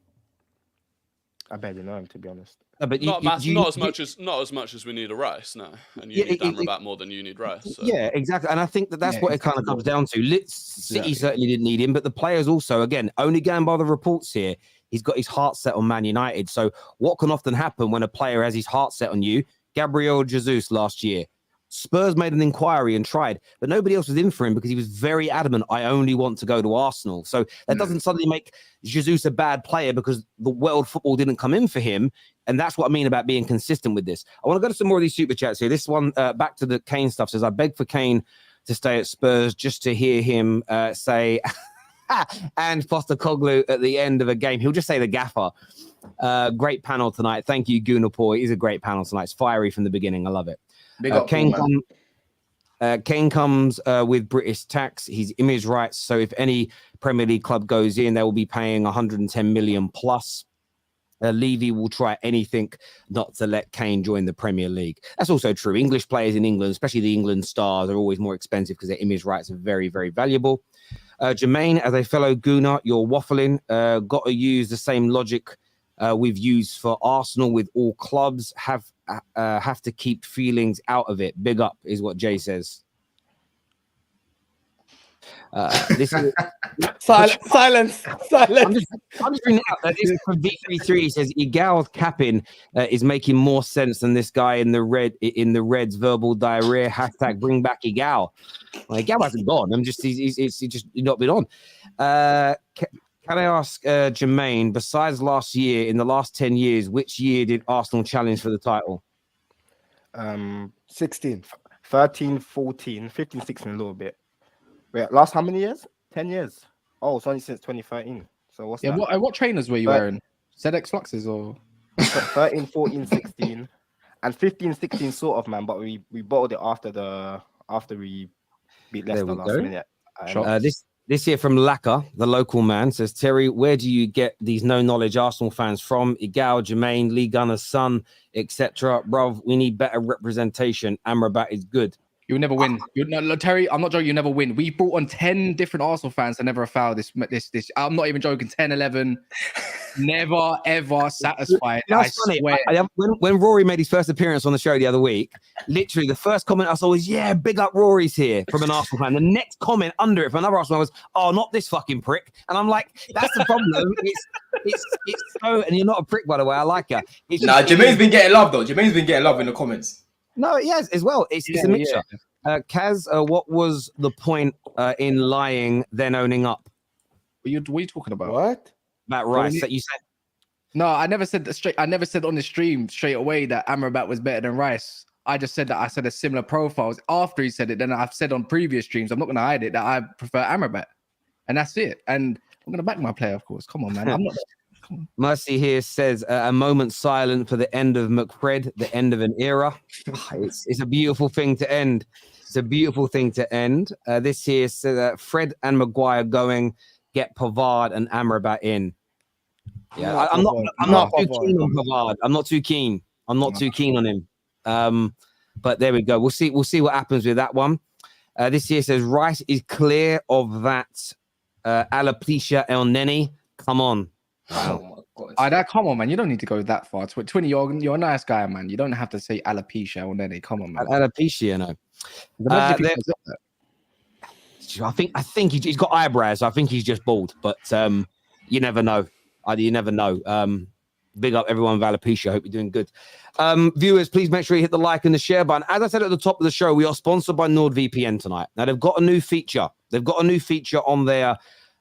I barely know him, to be honest. No, but Not as much as we need a Rice, no. And you need Amrabat more than you need Rice. So. Yeah, exactly. And I think that's what it kind of comes down to. City certainly didn't need him, but the players also, again, only going by the reports here, he's got his heart set on Man United. So what can often happen when a player has his heart set on you? Gabriel Jesus last year. Spurs made an inquiry and tried, but nobody else was in for him because he was very adamant, I only want to go to Arsenal. So that doesn't suddenly make Jesus a bad player because the world football didn't come in for him. And that's what I mean about being consistent with this. I want to go to some more of these super chats here. This one, back to the Kane stuff, says, I beg for Kane to stay at Spurs just to hear him say, and Postecoglou at the end of a game. He'll just say the gaffer. Great panel tonight. Thank you, Gunapor. It is a great panel tonight. It's fiery from the beginning. I love it. Kane comes with British tax, his image rights. So if any Premier League club goes in, they will be paying 110 million plus. Levy will try anything not to let Kane join the Premier League. That's also true. English players in England, especially the England stars, are always more expensive because their image rights are very, very valuable. Jermaine, as a fellow Gooner, you're waffling. Got to use the same logic we've used for Arsenal with all clubs. Have to keep feelings out of it. Big up is what Jay says. This is Silence. I'm just reading out that this is from V33. He says Igal's capping is making more sense than this guy in the Reds verbal diarrhea. Hashtag bring back Igal. Well, Igal hasn't gone. He's just not been on. Can I ask Jermaine, besides last year, in the last 10 years, which year did Arsenal challenge for the title? 16. 13, 14, 15, 16 a little bit. Wait, last how many years? 10 years. Oh, it's only since 2013. So what's that? What trainers were you wearing? ZX Fluxes or 13, 14, 16, and 15, 16 sort of, man. But we bottled it after we beat Leicester last minute. This here from Laka, the local man, says, Terry, where do you get these no-knowledge Arsenal fans from? Igal, Jermaine, Lee Gunner's son, etc. Bruv, we need better representation. Amrabat is good. You'll never win. Terry, I'm not joking. You'll never win. We brought on 10 different Arsenal fans that never fouled this. I'm not even joking. 10, 11. Never ever satisfied. That's I funny. swear. When Rory made his first appearance on the show the other week, literally the first comment I saw was, "Yeah, big up Rory's here," from an Arsenal fan. The next comment under it from another Arsenal fan was, "Oh, not this fucking prick." And I'm like, that's the problem. It's so, and you're not a prick, by the way. I like you. Nah, Jermaine's been getting love though. Jermaine's been getting love in the comments. No, yes, as well. It's a mixture. Kaz, what was the point in lying then owning up? What are you talking about? What? About Rice that you said. No, I never said that straight. I never said on the stream straight away that Amrabat was better than Rice. I just said that I said a similar profiles after he said it. Then I've said on previous streams, I'm not going to hide it, that I prefer Amrabat, and that's it. And I'm going to back my player, of course. Come on, man. I'm not. Mercy here says a moment silent for the end of McFred, the end of an era. It's a beautiful thing to end. It's a beautiful thing to end. This here says Fred and Maguire going, get Pavard and Amrabat in. Yeah, I'm not too keen on Pavard. I'm not too keen. I'm not too keen on him. But there we go. We'll see what happens with that one. This here says Rice is clear of that alopecia El Neni. Come on. Oh my God. Come on, man. You don't need to go that far. 20, you're a nice guy, man. You don't have to say alopecia or Neni. Come on, man. Alopecia, no. I think he's got eyebrows. I think he's just bald, but you never know. You never know. Big up everyone with alopecia. I hope you're doing good. Viewers, please make sure you hit the like and the share button. As I said at the top of the show, we are sponsored by NordVPN tonight. Now they've got a new feature. They've got a new feature on their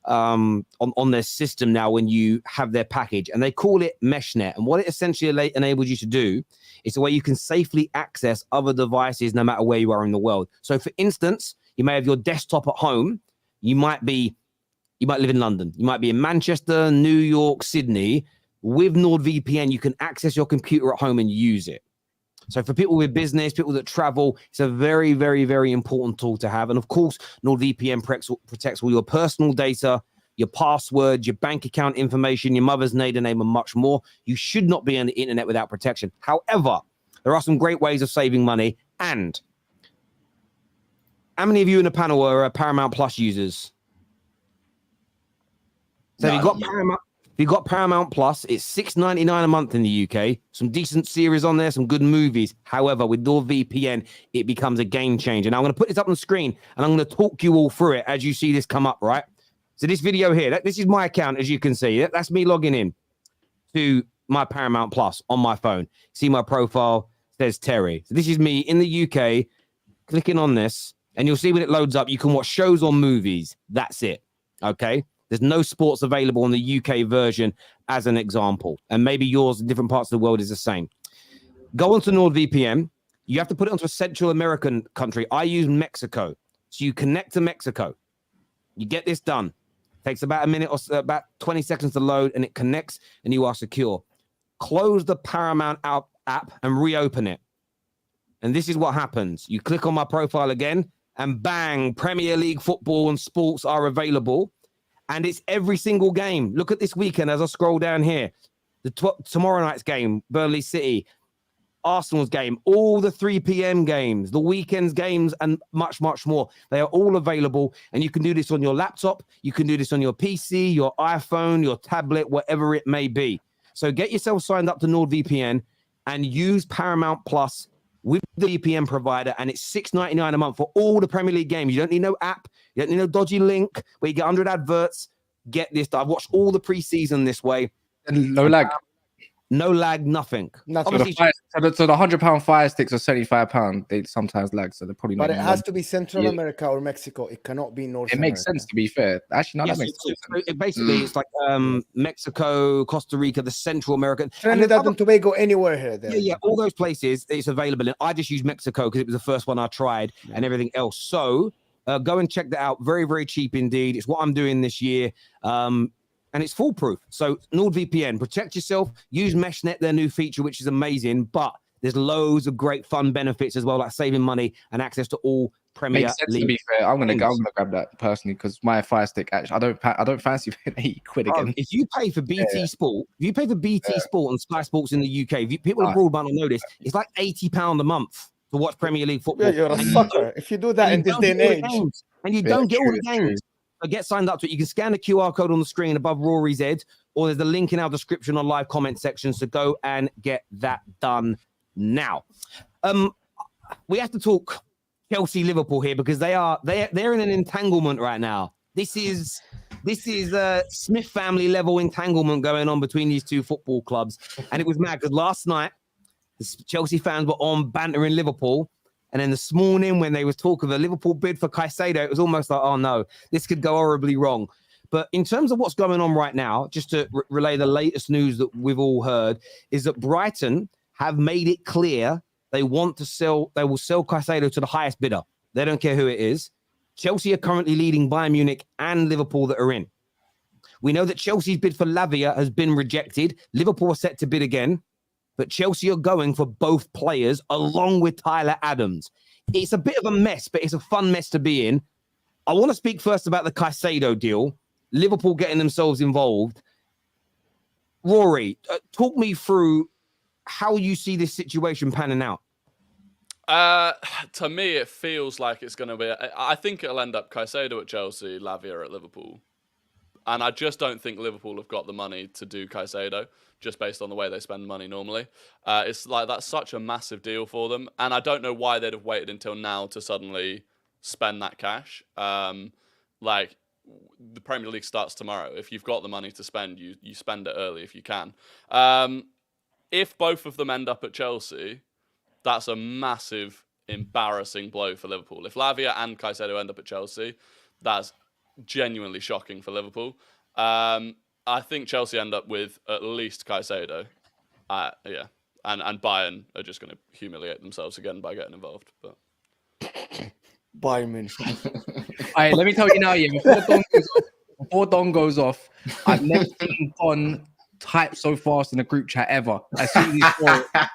on their system now when you have their package, and they call it MeshNet. And what it essentially enables you to do is the way you can safely access other devices no matter where you are in the world. So, for instance, you may have your desktop at home. You might live in London. You might be in Manchester, New York, Sydney. With NordVPN, you can access your computer at home and use it. So for people with business, people that travel, it's a very, very, very important tool to have. And of course, NordVPN protects all your personal data, your passwords, your bank account information, your mother's maiden name, and much more. You should not be on the internet without protection. However, there are some great ways of saving money. And how many of you in the panel are Paramount Plus users? So if you've got Paramount Plus, it's $6.99 a month in the UK. Some decent series on there, some good movies. However, with NordVPN, it becomes a game changer. Now I'm going to put this up on the screen, and I'm going to talk you all through it as you see this come up, right? So this video here, this is my account, as you can see. That's me logging in to my Paramount Plus on my phone. See my profile, says Terry. So this is me in the UK, clicking on this, and you'll see when it loads up, you can watch shows or movies. That's it, okay? There's no sports available on the UK version as an example. And maybe yours in different parts of the world is the same. Go onto NordVPN. You have to put it onto a Central American country. I use Mexico. So you connect to Mexico. You get this done. Takes about a minute or so, about 20 seconds to load, and it connects and you are secure. Close the Paramount app and reopen it. And this is what happens. You click on my profile again and bang, Premier League football and sports are available. And it's every single game. Look at this weekend as I scroll down here. Tomorrow night's game, Burnley City, Arsenal's game, all the 3 p.m. games, the weekend's games, and much, much more. They are all available. And you can do this on your laptop. You can do this on your PC, your iPhone, your tablet, whatever it may be. So get yourself signed up to NordVPN and use Paramount Plus with the VPN provider, and it's $6.99 a month for all the Premier League games. You don't need no app. You don't need no dodgy link where you get 100 adverts. Get this. I've watched all the preseason this way. And no lag. No lag, nothing. So the £100 fire sticks are £75. They sometimes lag, so they're probably not. But it has to be Central America or Mexico. It cannot be North America. It makes sense, to be fair. Actually, no, that makes sense. It's like Mexico, Costa Rica, the Central American. Trinidad and Tobago, anywhere here. There. Yeah, all those places, it's available. And I just use Mexico because it was the first one I tried and everything else. So go and check that out. Very, very cheap indeed. It's what I'm doing this year. And it's foolproof. So NordVPN, protect yourself. Use MeshNet, their new feature, which is amazing. But there's loads of great fun benefits as well, like saving money and access to all Premier Makes sense, League. to be fair, I'm gonna grab that personally because my Fire Stick. Actually, I don't fancy paying £80 again. If you pay for BT Sport, if you pay for BT Sport and Sky Sports in the UK, people abroad might not know this. It's like £80 a month to watch Premier League football. Yeah, you're a sucker. If you do that in this day and age, and you don't get all the games. So get signed up to it. You can scan the QR code on the screen above Rory's head, or there's a link in our description or live comment section. So go and get that done now. We have to talk Chelsea Liverpool here because they're in an entanglement right now. This is a Smith family level entanglement going on between these two football clubs, and it was mad because last night the Chelsea fans were on bantering Liverpool, and then this morning when they was talk of a Liverpool bid for Caicedo, it was almost like, oh no, this could go horribly wrong. But in terms of what's going on right now, just to relay the latest news that we've all heard, is that Brighton have made it clear they will sell Caicedo to the highest bidder. They don't care who it is. Chelsea are currently leading Bayern Munich and Liverpool that are in. We know that Chelsea's bid for Lavia has been rejected. Liverpool are set to bid again, but Chelsea are going for both players along with Tyler Adams. It's a bit of a mess, but it's a fun mess to be in. I want to speak first about the Caicedo deal. Liverpool getting themselves involved. Rory, talk me through how you see this situation panning out. To me, it feels like it's going to be... I think it'll end up Caicedo at Chelsea, Lavia at Liverpool. And I just don't think Liverpool have got the money to do Caicedo, just based on the way they spend money normally. It's like that's such a massive deal for them. And I don't know why they'd have waited until now to suddenly spend that cash. Like, the Premier League starts tomorrow. If you've got the money to spend, you spend it early if you can. If both of them end up at Chelsea... that's a massive, embarrassing blow for Liverpool. If Lavia and Caicedo end up at Chelsea, that's genuinely shocking for Liverpool. I think Chelsea end up with at least Caicedo. Yeah. And Bayern are just going to humiliate themselves again by getting involved. But Bayern Munich. All right, let me tell you now, before Don goes off, I've never seen Don type so fast in a group chat ever. As soon as he saw it,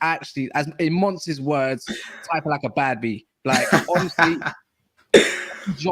actually, as in Monster's words, typing like a bad bee. Like, honestly,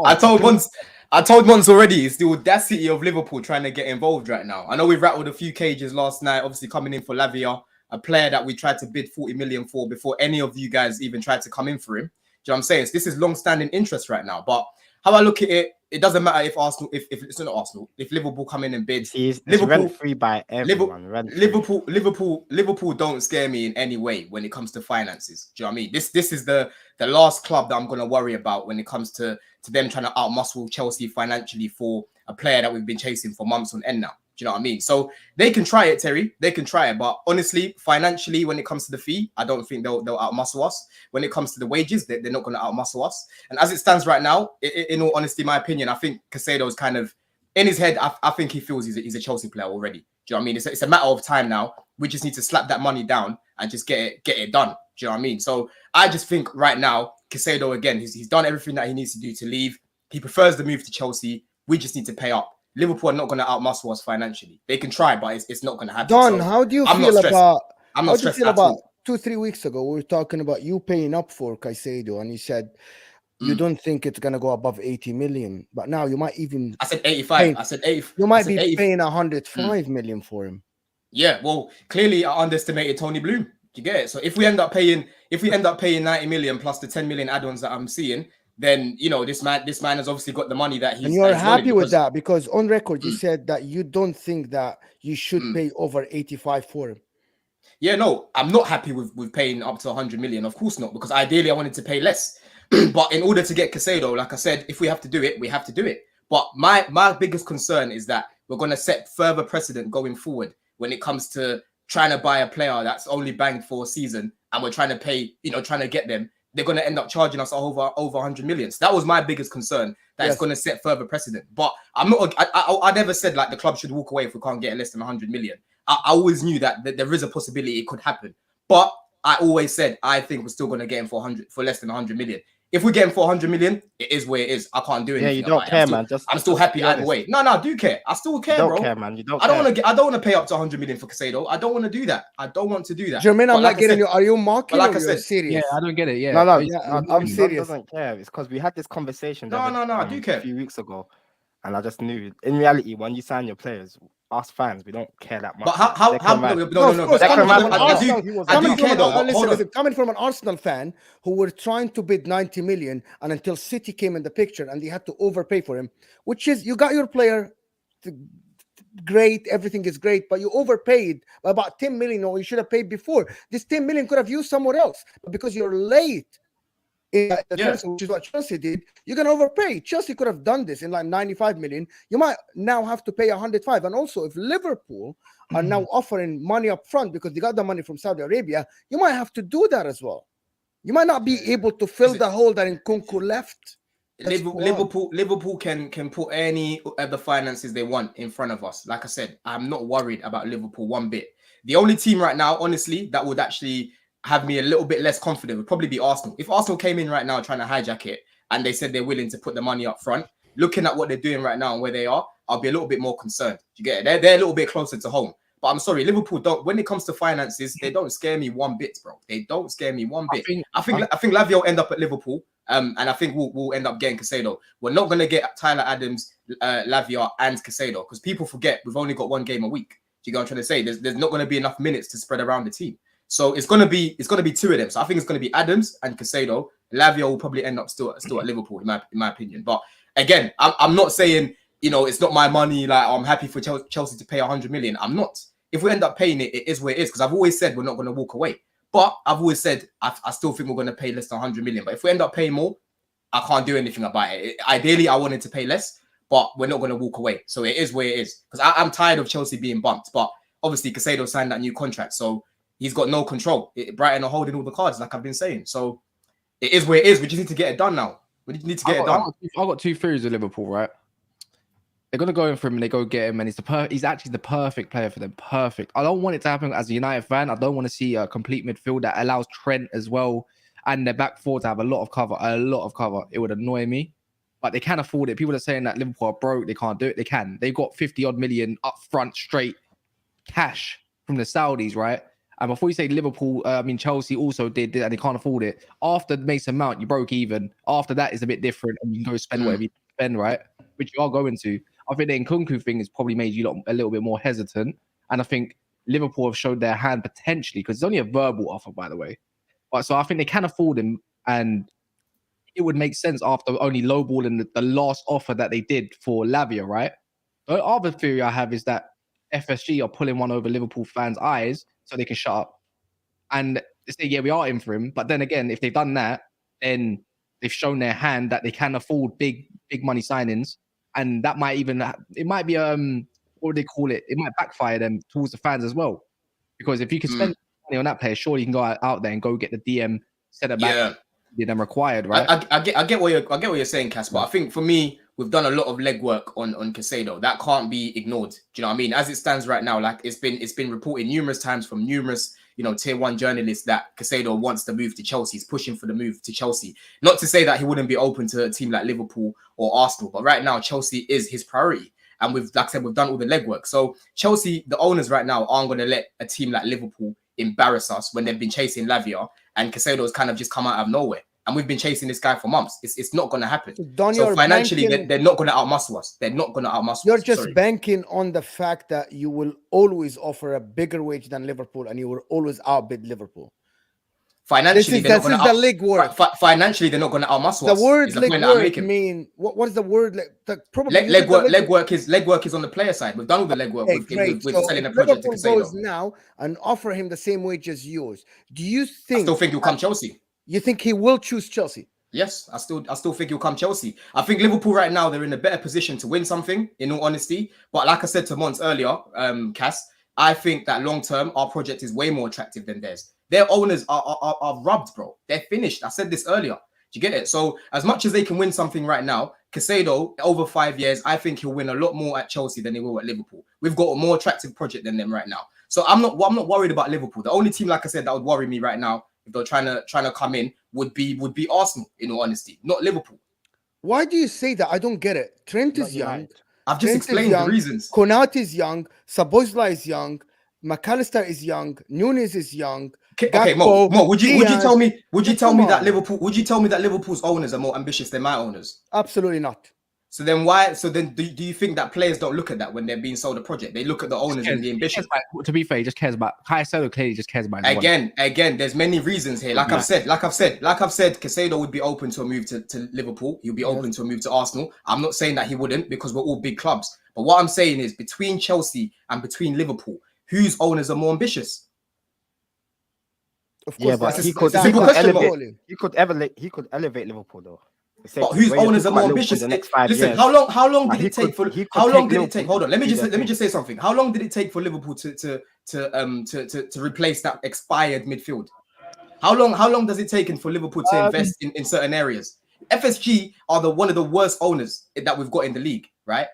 I told Mons already, it's the audacity of Liverpool trying to get involved right now. I know we rattled a few cages last night, obviously coming in for Lavia, a player that we tried to bid 40 million for before any of you guys even tried to come in for him. Do you know what I'm saying? So this is long-standing interest right now. But how I look at it, it doesn't matter if Arsenal, if it's not Arsenal, if Liverpool come in and bid. Liverpool rent-free by everyone. Liverpool don't scare me in any way when it comes to finances. Do you know what I mean? This is the last club that I'm going to worry about when it comes to them trying to outmuscle Chelsea financially for a player that we've been chasing for months on end now. Do you know what I mean? So they can try it, Terry. They can try it. But honestly, financially, when it comes to the fee, I don't think they'll outmuscle us. When it comes to the wages, they're not going to outmuscle us. And as it stands right now, in all honesty, my opinion, I think Caicedo is kind of in his head. I think he feels he's a Chelsea player already. Do you know what I mean? It's a matter of time now. We just need to slap that money down and just get it done. Do you know what I mean? So I just think right now, Caicedo, again, he's done everything that he needs to do to leave. He prefers the move to Chelsea. We just need to pay up. Liverpool are not going to outmuscle us financially. They can try, but it's not going to happen. Don, so how do you feel about 2-3 weeks ago? We were talking about you paying up for Caicedo, and you said you don't think it's going to go above 80 million. But now you might even... I said 85. I said 80. You might be paying 105 million for him. Yeah, well, clearly I underestimated Tony Bloom. Do you get it? So if we end up paying 90 million plus the 10 million add-ons that I'm seeing, then you know this man has obviously got the money that he's. And you're happy with that because on record you said that you don't think that you should pay over 85 for him. Yeah, no, I'm not happy with paying up to 100 million. Of course not, because ideally I wanted to pay less. But in order to get Caicedo, like I said, if we have to do it, we have to do it. But my biggest concern is that we're going to set further precedent going forward when it comes to trying to buy a player that's only banged for a season and we're trying to pay, trying to get them. They're going to end up charging us over 100 million. So that was my biggest concern, that it's going to set further precedent. But I never said like the club should walk away if we can't get less than 100 million. I always knew that there is a possibility it could happen. But I always said, I think we're still going to get him for less than 100 million. If we get him for 100 million, it is where it is. I can't do anything. Yeah, you don't care, man. I'm still happy either way. No, I do care. I still care, bro. You don't care, man. You don't. I don't want to pay up to 100 million for Caicedo. I don't want to do that. I don't want to do that. Jermaine, I'm not getting you. Are you mocking? Like or I said, serious? Yeah, I don't get it. Yeah, no. Yeah, I'm serious. Doesn't care. It's because we had this conversation. No, I do care. A few weeks ago, and I just knew. In reality, when you sign your players, us fans, we don't care that much. But how no, Of course, but coming from an I Arsenal- do coming care from though. an- Hold on. listen, coming from an Arsenal fan who were trying to bid 90 million, and until City came in the picture and they had to overpay for him, which is you got your player great, everything is great, but you overpaid by about 10 million, or you should have paid before. This 10 million could have used somewhere else, but because you're late in the transfer, which is what Chelsea did, you're gonna overpay. Chelsea could have done this in like 95 million. You might now have to pay 105. And also, if Liverpool are now offering money up front because they got the money from Saudi Arabia, you might have to do that as well. You might not be able to fill the hole that Nkunku left. Liverpool can put any of the finances they want in front of us. Like I said, I'm not worried about Liverpool one bit. The only team right now, honestly, that would actually have me a little bit less confident would probably be Arsenal. If Arsenal came in right now trying to hijack it and they said they're willing to put the money up front, looking at what they're doing right now and where they are, I'll be a little bit more concerned. You get it? They're a little bit closer to home. But I'm sorry, Liverpool don't. When it comes to finances, they don't scare me one bit, bro. They don't scare me one bit. I think Lavia will end up at Liverpool, and I think we'll end up getting Caicedo. We're not gonna get Tyler Adams, Lavia, and Caicedo because people forget we've only got one game a week. Do you get what I'm trying to say? There's not gonna be enough minutes to spread around the team. So it's gonna be two of them. So I think it's gonna be Adams and Caicedo. Lavia will probably end up still at Liverpool, in my opinion. But again, I'm not saying, you know, it's not my money. Like, I'm happy for Chelsea to pay 100 million. I'm not. If we end up paying it, it is where it is. Because I've always said we're not going to walk away. But I've always said I still think we're going to pay less than 100 million. But if we end up paying more, I can't do anything about it. Ideally, I wanted to pay less, but we're not going to walk away. So it is where it is. Because I'm tired of Chelsea being bumped. But obviously, Caicedo signed that new contract. So he's got no control. Brighton are holding all the cards, like I've been saying. So it is where it is. We just need to get it done now. We need to get it done. I've got two theories with Liverpool, right? They're gonna go in for him and they go get him, and he's actually the perfect player for them. Perfect. I don't want it to happen as a United fan. I don't want to see a complete midfield that allows Trent as well and their back four to have a lot of cover. It would annoy me, but they can afford it. People are saying that Liverpool are broke, they can't do it. They can. They've got 50-odd million up front straight cash from the Saudis, right? And before you say Liverpool, Chelsea also did, and they can't afford it. After Mason Mount, you broke even. After that is a bit different, and you can go spend whatever you spend, right? Which you are going to. I think the Nkunku thing has probably made you a little bit more hesitant. And I think Liverpool have showed their hand potentially, because it's only a verbal offer, by the way. But so I think they can afford him, and it would make sense after only lowballing the last offer that they did for Lavia, right? The other theory I have is that FSG are pulling one over Liverpool fans' eyes so they can shut up. And they say, yeah, we are in for him. But then again, if they've done that, then they've shown their hand that they can afford big money signings. And that might even, it might be, what do they call it? It might backfire them towards the fans as well. Because if you can spend money on that player, surely you can go out there and go get the DM, set it back, them required, right? I get what you're saying, Cass, but I think for me, we've done a lot of legwork on Caicedo. That can't be ignored. Do you know what I mean? As it stands right now, like it's been reported numerous times from numerous, tier 1 journalists that Caicedo wants to move to Chelsea. He's pushing for the move to Chelsea. Not to say that he wouldn't be open to a team like Liverpool or Arsenal, but right now Chelsea is his priority. And we've done all the legwork. So Chelsea, the owners right now, aren't going to let a team like Liverpool embarrass us when they've been chasing Lavia, and Caicedo has kind of just come out of nowhere. And we've been chasing this guy for months. It's not going to happen. So financially, they're not going to outmuscle us. They're not going to outmuscle us. You're just banking on the fact that you will always offer a bigger wage than Liverpool, and you will always outbid Liverpool. Financially, this is the legwork. Financially, they're not going to outmuscle us. The word legwork mean what is the word? Legwork is on the player side. We've done all the legwork with selling a project to Caicedo. Goes now and offer him the same wage as yours. Do you think? I still think he'll come Chelsea. You think he will choose Chelsea? Yes, I still think he'll come Chelsea. I think Liverpool right now, they're in a better position to win something, in all honesty. But like I said to Mons earlier, Cass, I think that long term, our project is way more attractive than theirs. Their owners are rubbed, bro. They're finished. I said this earlier. Do you get it? So as much as they can win something right now, Caicedo, over 5 years, I think he'll win a lot more at Chelsea than he will at Liverpool. We've got a more attractive project than them right now. So I'm not worried about Liverpool. The only team, like I said, that would worry me right now, if they're trying to come in, would be Arsenal, in all honesty, not Liverpool. Why do you say that? I don't get it. Trent is young. I've just explained the reasons. Konate is young. Szoboszlai is young. McAllister is young. Nunes is young. Okay, Mo, would you tell me that Liverpool's owners are more ambitious than my owners? Absolutely not. So then why? So then do you think that players don't look at that when they're being sold a project? They look at the owners and the ambition. To be fair, he just cares about Caicedo. Clearly, just cares about his Again, there's many reasons here. Like I've said, Caicedo would be open to a move to Liverpool. He'll be open to a move to Arsenal. I'm not saying that he wouldn't because we're all big clubs. But what I'm saying is between Chelsea and between Liverpool, whose owners are more ambitious? Of course, but he could elevate Liverpool though. But whose owners are more ambitious? Listen, how long did it take for? How long did it take? Hold on, let me just say something. How long did it take for Liverpool to replace that expired midfield? How long does it take for Liverpool to invest in certain areas? FSG are one of the worst owners that we've got in the league, right?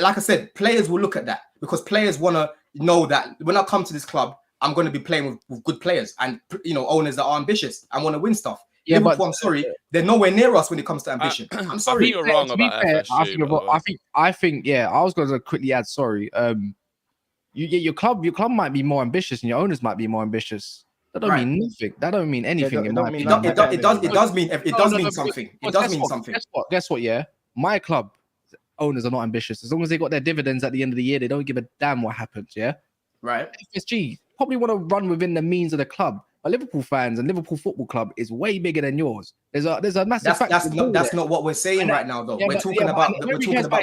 Like I said, players will look at that because players want to know that when I come to this club, I'm going to be playing with good players and owners that are ambitious and want to win stuff. Yeah, Liverpool, but I'm sorry, they're nowhere near us when it comes to ambition. I'm sorry. I think you're wrong about FSG. I think, I was going to quickly add, sorry. Your club might be more ambitious and your owners might be more ambitious. That don't mean nothing. That don't mean anything. It does mean something. It does mean something. Guess what? Yeah, my club owners are not ambitious. As long as they got their dividends at the end of the year, they don't give a damn what happens. Yeah, right. FSG probably want to run within the means of the club. But Liverpool fans and Liverpool Football Club is way bigger than yours. There's a massive. That's not what we're saying right now, though. We're talking about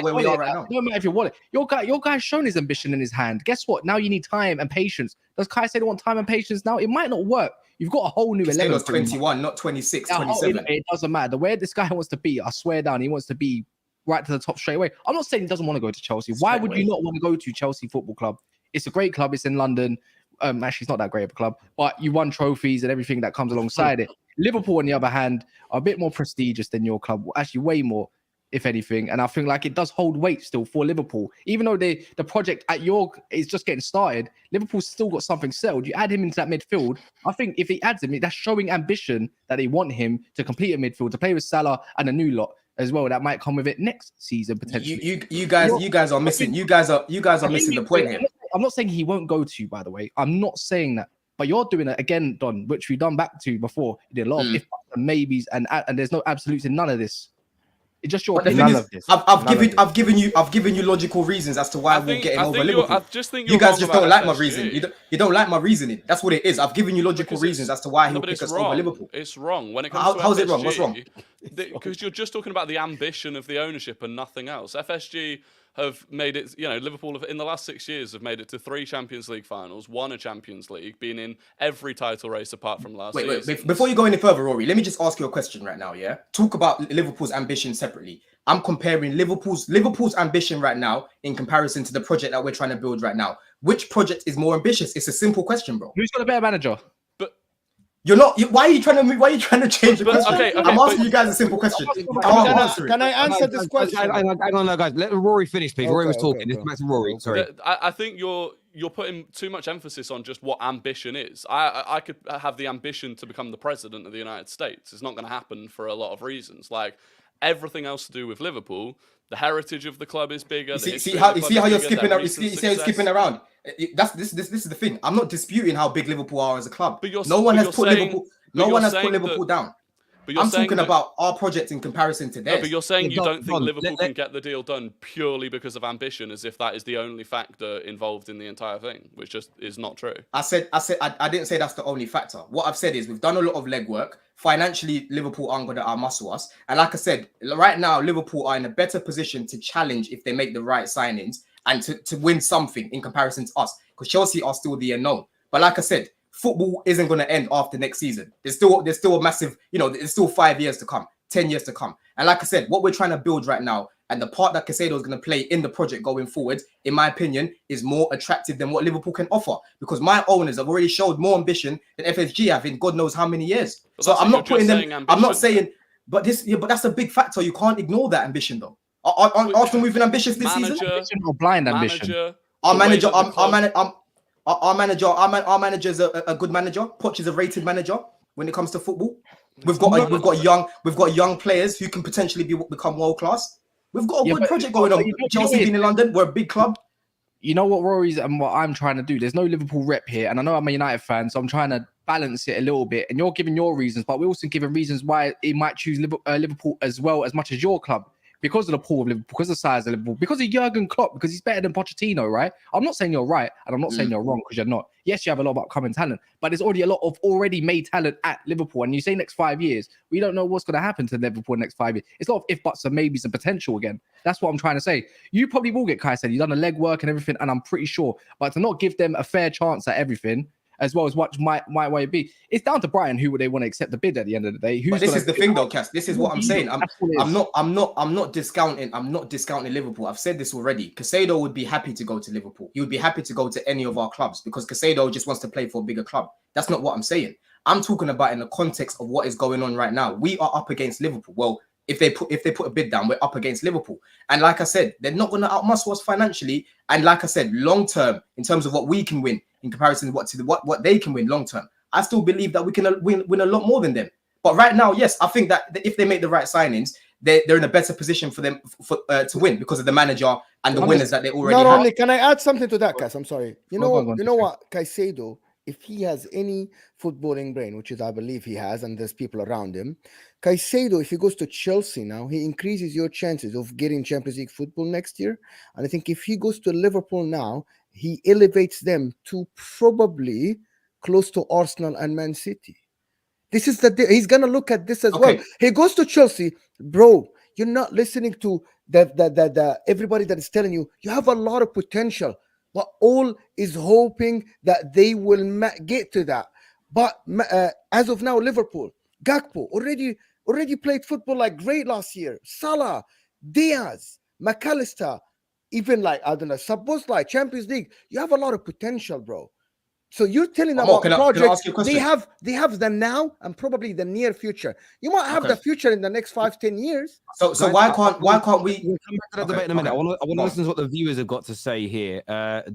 where we are right now. No matter if you want it, your guy's shown his ambition in his hand. Guess what? Now you need time and patience. Does Caicedo want time and patience now? It might not work. You've got a whole new 11. 21, not 26, 27. It doesn't matter. The way this guy wants to be, I swear down, he wants to be right to the top straight away. I'm not saying he doesn't want to go to Chelsea. Why would you not want to go to Chelsea Football Club? It's a great club. It's in London. Actually, it's not that great of a club, but you won trophies and everything that comes alongside it. Liverpool, on the other hand, are a bit more prestigious than your club. Actually, way more, if anything. And I think like it does hold weight still for Liverpool, even though the project at York is just getting started. Liverpool's still got something settled. You add him into that midfield. I think if he adds him, that's showing ambition that they want him to complete a midfield, to play with Salah and a new lot as well. That might come with it next season potentially. You guys are missing. You guys are missing the point here. I'm not saying he won't go to you, by the way. I'm not saying that. But you're doing it again, Don, which we've done back to before. You did a lot of if and maybes, and there's no absolutes in none of this. It's just your opinion. I've given you logical reasons as to why we're getting over Liverpool. I just think you guys just don't like my reasoning. You don't like my reasoning. That's what it is. I've given you logical reasons as to why he'll pick us over Liverpool. It's wrong when it comes to how's FSG, it wrong? What's wrong? Because you're just talking about the ambition of the ownership and nothing else. FSG have made it, Liverpool have, in the last 6 years have made it to 3 Champions League finals, won a Champions League, been in every title race apart from last year. Wait, before you go any further, Rory, let me just ask you a question right now, yeah? Talk about Liverpool's ambition separately. I'm comparing Liverpool's ambition right now in comparison to the project that we're trying to build right now. Which project is more ambitious? It's a simple question, bro. Who's got a better manager? You're not. Why are you trying to change the question? Okay, I'm asking you guys a simple question. Can I answer this question? Hang on, guys. Let Rory finish, please. Rory was talking. This is back to Rory. Sorry. I think you're putting too much emphasis on just what ambition is. I could have the ambition to become the president of the United States. It's not going to happen for a lot of reasons. Like everything else to do with Liverpool, the heritage of the club is bigger. You see how you're skipping around. You see how you're skipping around. This is the thing. I'm not disputing how big Liverpool are as a club. No one has put Liverpool down. I'm talking about our project in comparison to theirs. No, but you're saying you don't think Liverpool can get the deal done purely because of ambition, as if that is the only factor involved in the entire thing, which just is not true. I didn't say that's the only factor. What I've said is we've done a lot of legwork. Financially, Liverpool aren't going to outmuscle us. And like I said, right now, Liverpool are in a better position to challenge if they make the right signings and to win something in comparison to us. Because Chelsea are still the unknown. But like I said, football isn't going to end after next season. There's still a massive, there's still 5 years to come, 10 years to come. And like I said, what we're trying to build right now and the part that Caicedo is going to play in the project going forward, in my opinion, is more attractive than what Liverpool can offer. Because my owners have already showed more ambition than FSG have in God knows how many years. So I'm not putting them, I'm not saying, but that's a big factor. You can't ignore that ambition though. Are Arsenal moving ambitious this season? Or blind ambition? Our manager's a good manager. Poch is a rated manager when it comes to football. We've got young players who can potentially become world class. We've got a good project going on. Chelsea being in London, we're a big club. You know what Rory's and what I'm trying to do? There's no Liverpool rep here, and I know I'm a United fan, so I'm trying to balance it a little bit. And you're giving your reasons, but we're also giving reasons why it might choose Liverpool as well as much as your club. because of the pool of Liverpool, because of the size of Liverpool, because of Jurgen Klopp, because he's better than Pochettino, right? I'm not saying you're right, and I'm not saying you're wrong because you're not. Yes, you have a lot of upcoming talent, but there's already a lot of already made talent at Liverpool. And you say next 5 years, we don't know what's going to happen to Liverpool in the next 5 years. It's a lot of if buts and maybes and potential again. That's what I'm trying to say. You probably will get Caicedo. You've done the legwork and everything, and I'm pretty sure. But to not give them a fair chance at everything, as well as what might way be. It's down to Brighton who would they want to accept the bid at the end of the day. But this is the thing, though, Cass. This is what I'm saying. I'm not discounting Liverpool. I've said this already. Caicedo would be happy to go to Liverpool. He would be happy to go to any of our clubs because Caicedo just wants to play for a bigger club. That's not what I'm saying. I'm talking about in the context of what is going on right now. We are up against Liverpool. Well, if they put a bid down, we're up against Liverpool. And like I said, they're not going to outmuscle us financially. And like I said, long term, in terms of what we can win, in comparison to what they can win long term, I still believe that we can win a lot more than them. But right now, yes, I think that if they make the right signings, they're in a better position for them to win because of the manager and the winners that they already have. Not only can I add something to that, Cass? I'm sorry. You know what, Caicedo, if he has any footballing brain, which is I believe he has, and there's people around him, Caicedo, if he goes to Chelsea now, he increases your chances of getting Champions League football next year. And I think if he goes to Liverpool now, he elevates them to probably close to Arsenal and Man City. This is he's gonna look at this as well. He goes to Chelsea, bro. You're not listening to the everybody that is telling you have a lot of potential, but all is hoping that they will get to that. But as of now, Liverpool, Gakpo already played football like great last year. Salah, Diaz, McAllister, even like I don't know, Szoboszlai, Champions League. You have a lot of potential, bro. So you're telling them about projects. They have the now and probably the near future. You might have the future in the next 5-10 years. So why can't we? We'll come back to that debate in a minute. I want to listen to what the viewers have got to say here.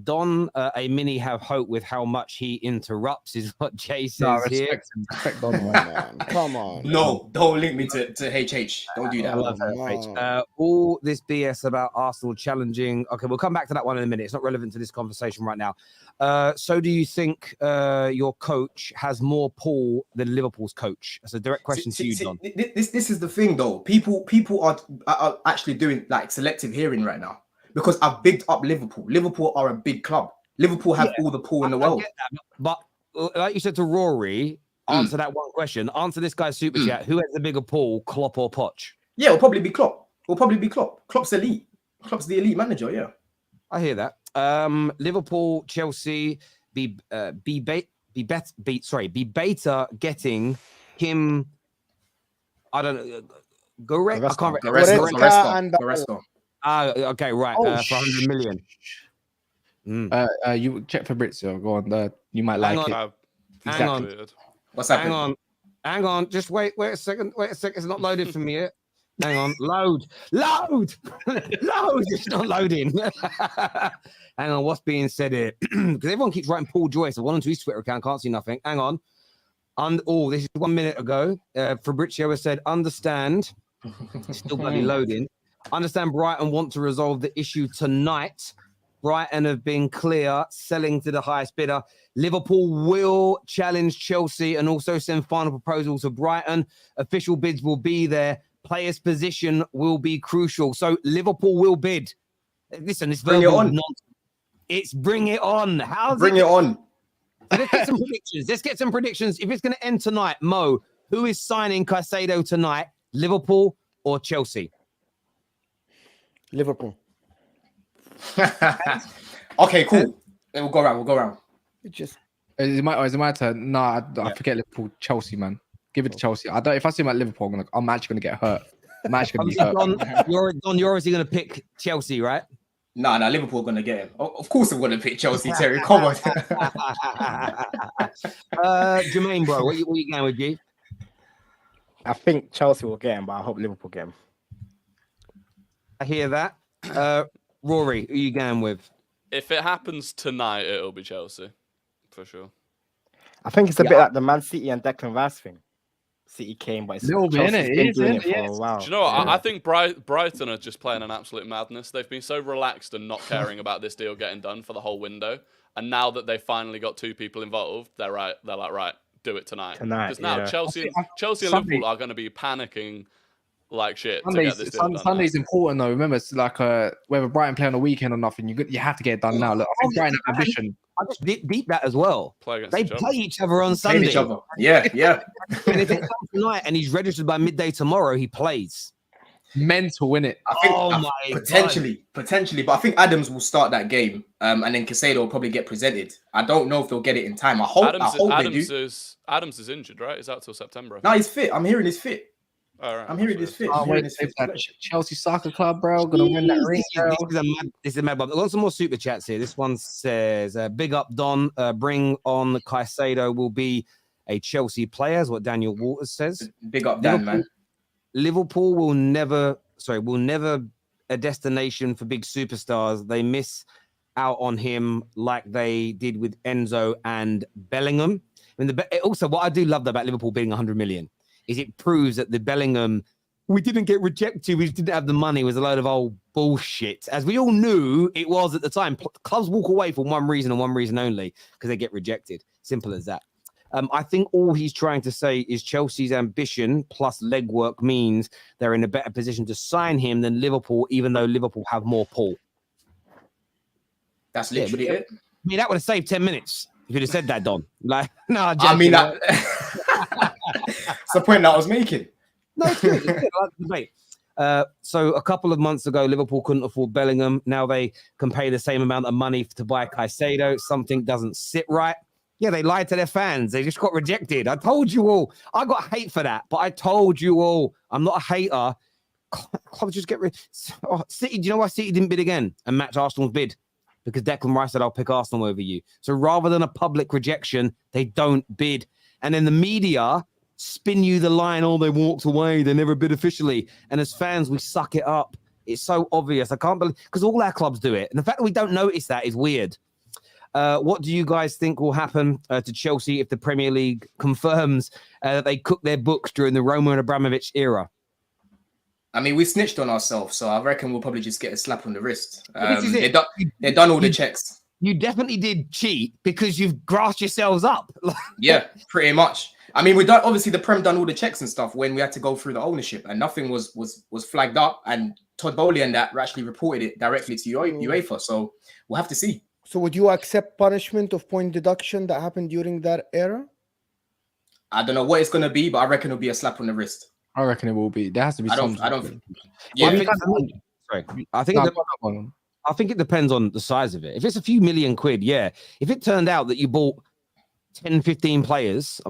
Don, a mini have hope with how much he interrupts is what Jay says here. Respect Don, man. Come on. No, don't link me to HH. Don't do that. I love that. All this BS about Arsenal challenging. Okay, we'll come back to that one in a minute. It's not relevant to this conversation right now. So do you think your coach has more pull than Liverpool's coach? That's a direct question to you, Don. This is the thing, though. People are actually doing like selective hearing right now because I've bigged up Liverpool. Liverpool are a big club. Liverpool have all the pull in the world. But like you said to Rory, answer that one question. Answer this guy's super chat. Who has the bigger pull, Klopp or Poch? Yeah, it'll probably be Klopp. Klopp's elite. Klopp's the elite manager. Yeah, I hear that. Liverpool, Chelsea, be better getting him. I don't know. Goretzka. I can't remember. Goretzka. Okay, right. For 100 million. You check Fabrizio. Go on. You might like it. Hang on. What's happening? Hang on. Just wait a second. It's not loaded for me yet. Hang on. Load. It's not loading. Hang on. What's being said here? Because everyone keeps writing Paul Joyce. I went onto his Twitter account. Can't see nothing. Hang on. This is 1 minute ago. Fabrizio has said, understand. It's still bloody loading. Understand Brighton want to resolve the issue tonight. Brighton have been clear, selling to the highest bidder. Liverpool will challenge Chelsea and also send final proposals to Brighton. Official bids will be there. Players' position will be crucial. So Liverpool will bid. Listen, it's bring it on. It's bring it on. Bring it on. So let's get some predictions. If it's going to end tonight, Mo, who is signing Caicedo tonight? Liverpool or Chelsea? Liverpool. Okay, cool. We'll go around. Is it my turn? No, I forget Liverpool. Chelsea, man. Give it to Chelsea. If I see him at Liverpool, I'm actually gonna get hurt. I'm actually gonna be hurt. You're obviously gonna pick Chelsea, right? No, Liverpool are gonna get him. Of course, I'm gonna pick Chelsea, Terry. Come on. Jermaine, bro, what you going with, G? I think Chelsea will get him, but I hope Liverpool get him. I hear that. Rory, who are you going with? If it happens tonight, it'll be Chelsea, for sure. I think it's a bit like the Man City and Declan Rice thing. City came, but it's little bit in it. For a while. Do you know what? I think Brighton are just playing an absolute madness. They've been so relaxed and not caring about this deal getting done for the whole window. And now that they've finally got two people involved, they're like, right, do it tonight. Because now Chelsea and Liverpool are going to be panicking like shit to get this deal done. Sunday's important though. Remember, it's like whether Brighton play on the weekend or nothing, you have to get it done now. Look, I think Brighton have ambition. I just deep that as well. They play each other on Playing Sunday. each other. Yeah, yeah. And if it comes tonight and he's registered by midday tomorrow, he plays. Mental, innit? I think potentially, but I think Adams will start that game, and then Caicedo will probably get presented. I don't know if they'll get it in time. I hope they do. Adams is injured, right? He's out till September. No, he's fit. I'm hearing he's fit. All right. I'm hearing he's fit. Oh, wait, Chelsea soccer club, bro. Gonna win that ring, bro. This is a mad. I've got some more super chats here. This one says, "Big up Don. Bring on Caicedo. Will be a Chelsea player." Is what Daniel Waters says. Big up Dan, man. Liverpool will never a destination for big superstars. They miss out on him like they did with Enzo and Bellingham. I mean, also what I do love about Liverpool being 100 million is it proves that the Bellingham, we didn't get rejected, we just didn't have the money, was a load of old bullshit, as we all knew it was at the time. Clubs walk away for one reason and one reason only, because they get rejected. Simple as that. I think all he's trying to say is Chelsea's ambition plus legwork means they're in a better position to sign him than Liverpool, even though Liverpool have more pull. That's literally it. I mean, that would have saved 10 minutes if you'd have said that, Don. Like, no, I mean, that's the point that I was making. No, it's good. It's good. I like the debate. So a couple of months ago, Liverpool couldn't afford Bellingham. Now they can pay the same amount of money to buy Caicedo. Something doesn't sit right. Yeah, they lied to their fans. They just got rejected. I told you all. I got hate for that, but I told you all. I'm not a hater. Clubs just get City. Do you know why City didn't bid again and match Arsenal's bid? Because Declan Rice said, "I'll pick Arsenal over you." So rather than a public rejection, they don't bid. And then the media spin you the line, "Oh, they walked away. They never bid officially." And as fans, we suck it up. It's so obvious. I can't believe, because all our clubs do it. And the fact that we don't notice that is weird. What do you guys think will happen to Chelsea if the Premier League confirms that they cooked their books during the Roman Abramovich era? I mean, we snitched on ourselves, so I reckon we'll probably just get a slap on the wrist. They've done all the checks. You definitely did cheat because you've grassed yourselves up. Yeah, pretty much. I mean, we done, obviously the Prem done all the checks and stuff when we had to go through the ownership, and nothing was flagged up. And Todd Bowley and that actually reported it directly to UEFA. So we'll have to see. So would you accept punishment of point deduction that happened during that era? I don't know what it's going to be, but I reckon it'll be a slap on the wrist. I reckon it will be. There has to be some. I don't. Yeah. I think it depends on the size of it. If it's a few million quid, yeah. If it turned out that you bought 10, 15 players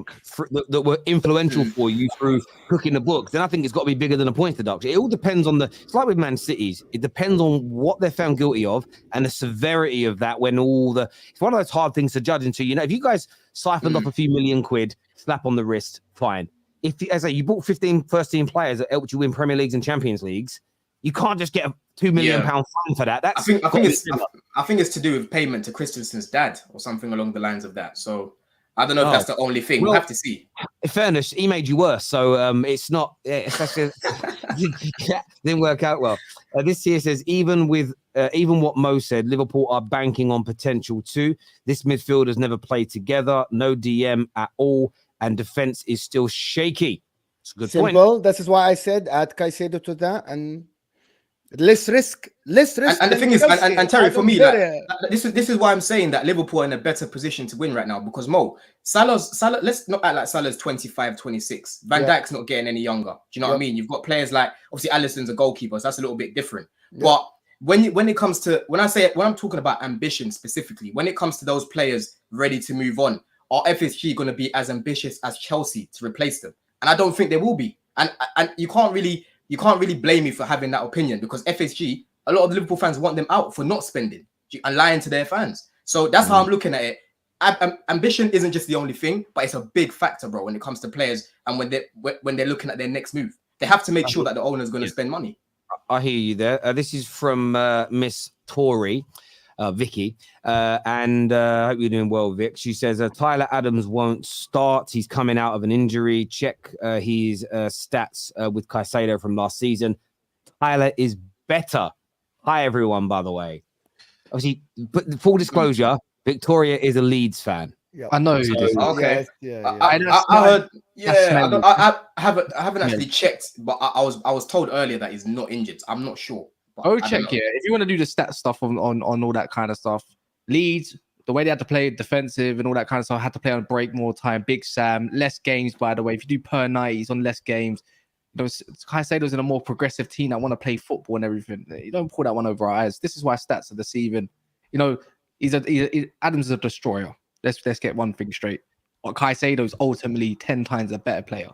that were influential for you through cooking the books, then I think it's got to be bigger than a point deduction. It all depends on it's like with Man City's. It depends on what they're found guilty of and the severity of that. It's one of those hard things to judge until, if you guys siphoned off a few million quid, slap on the wrist, fine. If, as I say, you bought 15 first-team players that helped you win Premier Leagues and Champions Leagues, you can't just get a £2 million fine for that. I think it's to do with payment to Christensen's dad or something along the lines of that. So I don't know if that's the only thing. We'll have to see. In fairness, he made you worse, so it's not. Didn't work out well. This here says even what Mo said, Liverpool are banking on potential too. This midfield has never played together, no DM at all, and defense is still shaky. It's a good point. This is why I said add Caicedo to that and less risk. And the thing is, and Terry, for me, this is why I'm saying that Liverpool are in a better position to win right now, because Salah, let's not act like Salah's 25, 26. Van Dijk's not getting any younger. Do you know what I mean? You've got players like, obviously Alisson's a goalkeeper, so that's a little bit different. But when I'm talking about ambition specifically, when it comes to those players ready to move on, are FSG going to be as ambitious as Chelsea to replace them? And I don't think they will be. And you can't really blame me for having that opinion, because FSG, a lot of the Liverpool fans want them out for not spending and lying to their fans. So that's how I'm looking at it. Ambition isn't just the only thing, but it's a big factor, bro, when it comes to players and when they're looking at their next move. They have to make sure that the owner is going to spend money. I hear you there. This is from Miss Tory, Vicky, and I hope you're doing well, Vic. She says Tyler Adams won't start. He's coming out of an injury. Check his stats with Caicedo from last season. Tyler is better. Hi, everyone, by the way. Obviously, but full disclosure, Victoria is a Leeds fan. Yeah. I know who this is. Okay. Yes, I heard. Yeah, smelly. I haven't actually Yeah. checked, but I was told earlier that he's not injured. I'm not sure. But Go I don't check know. here. If you want to do the stat stuff on all that kind of stuff, Leeds, the way they had to play defensive and all that kind of stuff, had to play on break more time. Big Sam, less games, by the way. If you do per night, he's on less games. Caicedo's in a more progressive team that want to play football and everything. You don't pull that one over our eyes. This is why stats are deceiving. You know, Adams is a destroyer. Let's get one thing straight. But Caicedo's ultimately 10 times a better player.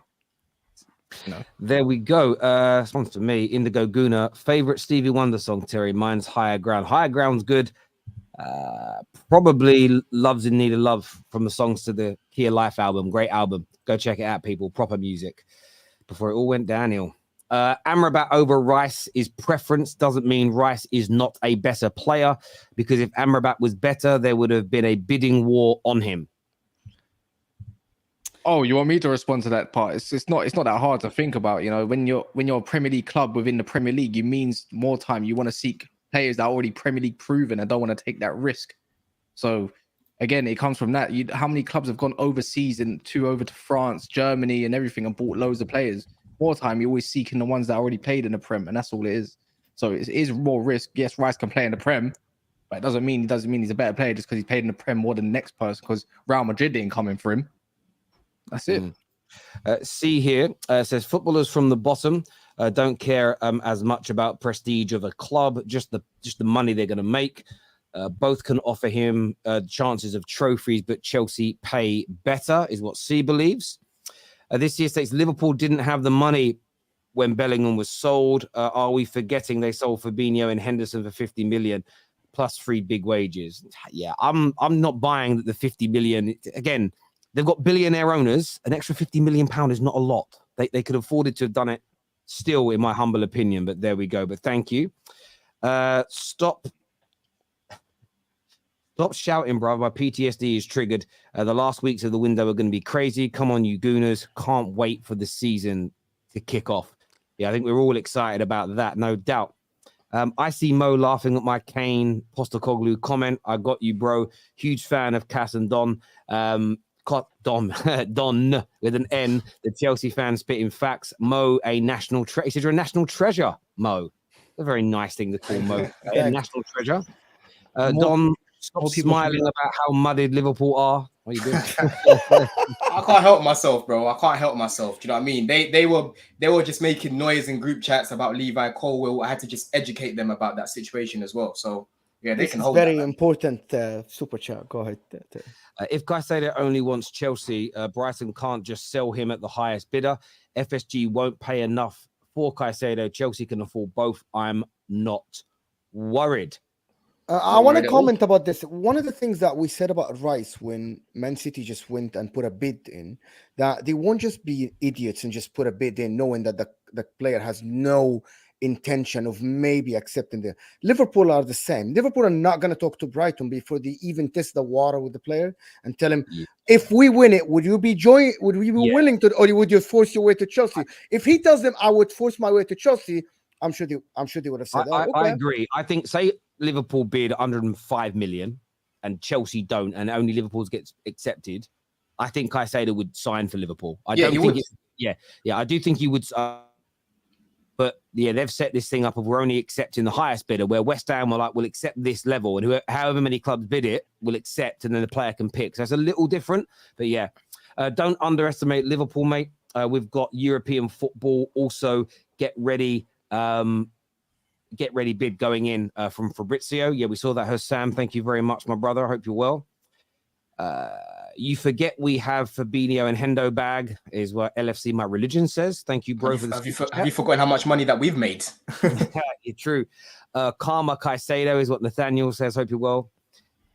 You know. There we go. Response to me, Indigo Guna. Favorite Stevie Wonder song, Terry. Mine's Higher Ground. Higher Ground's good. Probably Love's in Need of Love from the songs to the Key of Life album. Great album. Go check it out, people. Proper music. Before it all went downhill. Amrabat over Rice is preference. Doesn't mean Rice is not a better player, because if Amrabat was better, there would have been a bidding war on him. Oh, you want me to respond to that part? It's not that hard to think about. You know, when you're a Premier League club within the Premier League, it means more time. You want to seek players that are already Premier League proven and don't want to take that risk. So again, it comes from that. How many clubs have gone overseas and over to France, Germany, and everything and bought loads of players? More time, you're always seeking the ones that already played in the Prem, and that's all it is. So it is more risk. Yes, Rice can play in the Prem, but it doesn't mean he's a better player just because he played in the Prem more than the next person, because Real Madrid didn't come in for him. That's it. See here, says footballers from the bottom don't care as much about prestige of a club, just the money they're going to make. Both can offer him chances of trophies, but Chelsea pay better, is what C believes. This year states Liverpool didn't have the money when Bellingham was sold. Are we forgetting they sold Fabinho and Henderson for 50 million plus 3 big wages? Yeah, I'm not buying the 50 million. Again, they've got billionaire owners. An extra 50 million pound is not a lot. They could have afforded to have done it still, in my humble opinion, but there we go. But thank you. Stop shouting, bro. My PTSD is triggered. The last weeks of the window are going to be crazy. Come on, you gooners. Can't wait for the season to kick off. Yeah, I think we're all excited about that, no doubt. I see Mo laughing at my Kane Postecoglou comment. I got you, bro. Huge fan of Cass and Don. Don with an N. The Chelsea fan spitting facts. Mo, a national treasure. He said you're a national treasure, Mo. A very nice thing to call Mo. A national treasure. Don, stop smiling about how muddied Liverpool are. What are you doing? I can't help myself, bro. I can't help myself. Do you know what I mean? They were just making noise in group chats about Levi Colwill. I had to just educate them about that situation as well. So yeah, they This can is hold very that, important super chat. Go ahead. If Caicedo only wants Chelsea, Brighton can't just sell him at the highest bidder. FSG won't pay enough for Caicedo. Chelsea can afford both. I'm not worried. I want to comment about this. One of the things that we said about Rice when Man City just went and put a bid in, that they won't just be idiots and just put a bid in knowing that the player has no intention of maybe accepting the Liverpool are the same. Liverpool are not going to talk to Brighton before they even test the water with the player and tell him, if we win it, would you be willing to, or would you force your way to Chelsea? If he tells them I would force my way to Chelsea, I'm sure they would have said, I agree. I think, say Liverpool bid 105 million and Chelsea don't, and only Liverpool's gets accepted, I think Caicedo would sign for Liverpool. I do think he would. But yeah, they've set this thing up of we're only accepting the highest bidder, where West Ham are like, we'll accept this level, and however many clubs bid it will accept, and then the player can pick. So it's a little different, but yeah, don't underestimate Liverpool, mate. We've got European football also. Get ready bid going in from Fabrizio. Yeah, we saw that. Sam, thank you very much, my brother. I hope you're well. You forget we have Fabinho and Hendo bag, is what LFC My Religion says. Thank you, bro. Have you forgotten how much money that we've made? Yeah, true. Karma Caicedo is what Nathaniel says. Hope you're well.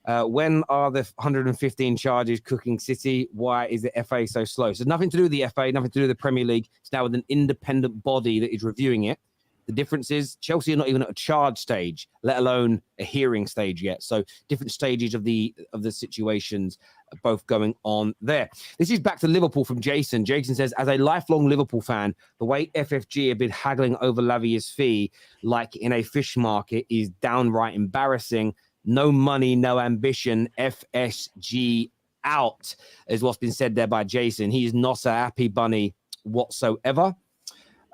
When are the 115 charges cooking City? Why is the FA so slow? So nothing to do with the FA, nothing to do with the Premier League. It's now with an independent body that is reviewing it. The difference is Chelsea are not even at a charge stage, let alone a hearing stage yet. So different stages of the situations both going on there. This is back to Liverpool from Jason. Jason says, as a lifelong Liverpool fan, the way FFG have been haggling over Lavia's fee like in a fish market is downright embarrassing. No money, no ambition. FSG out, is what's been said there by Jason. He is not a happy bunny whatsoever.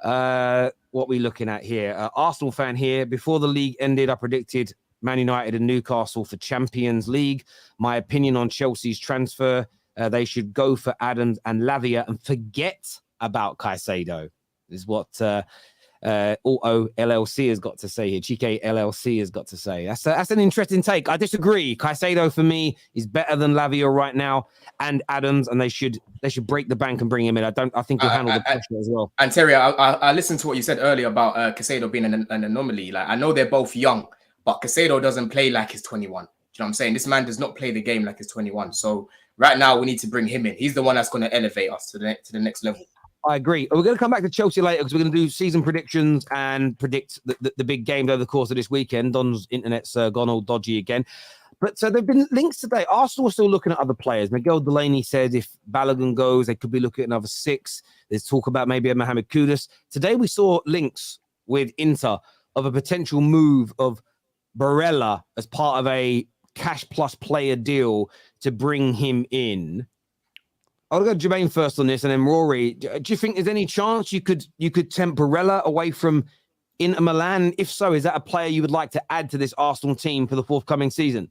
What we looking at here? Arsenal fan here. Before the league ended, I predicted Man United and Newcastle for Champions League. My opinion on Chelsea's transfer, they should go for Adams and Lavia and forget about Caicedo, is what Auto LLC has got to say here. Chike LLC has got to say. That's an interesting take. I disagree. Caicedo for me is better than Lavia right now, and Adams, and they should break the bank and bring him in. I think he'll handle the pressure as well. And Terry, I listened to what you said earlier about Caicedo being an anomaly. Like, I know they're both young, but Caicedo doesn't play like he's 21. Do you know what I'm saying? This man does not play the game like he's 21. So right now we need to bring him in. He's the one that's going to elevate us to the next level. I agree. We're going to come back to Chelsea later because we're going to do season predictions and predict the big game over the course of this weekend. Don's internet's gone all dodgy again. But so there have been links today. Arsenal are still looking at other players. Miguel Delaney said if Balogun goes, they could be looking at another 6. There's talk about maybe a Mohamed Kudus. Today we saw links with Inter of a potential move of Barella as part of a cash plus player deal to bring him in. I'll go Jermaine first on this, and then Rory. Do you think there's any chance you could tempt Barella away from Inter Milan? If so, is that a player you would like to add to this Arsenal team for the forthcoming season?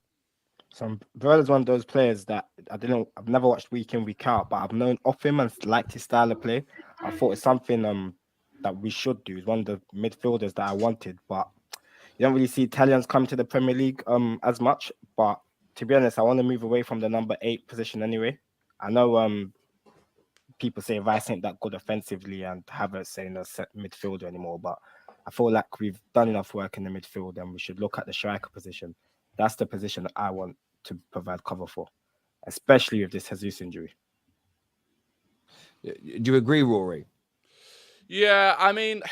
So Barella's one of those players that I've never watched week in, week out, but I've known of him and liked his style of play. I thought it's something that we should do. He's one of the midfielders that I wanted, but you don't really see Italians come to the Premier League as much. But to be honest, I want to move away from the number 8 position anyway. I know people say Rice ain't that good offensively and Havertz ain't a set midfielder anymore, but I feel like we've done enough work in the midfield and we should look at the striker position. That's the position that I want to provide cover for, especially with this Jesus injury. Do you agree, Rory? Yeah, I mean,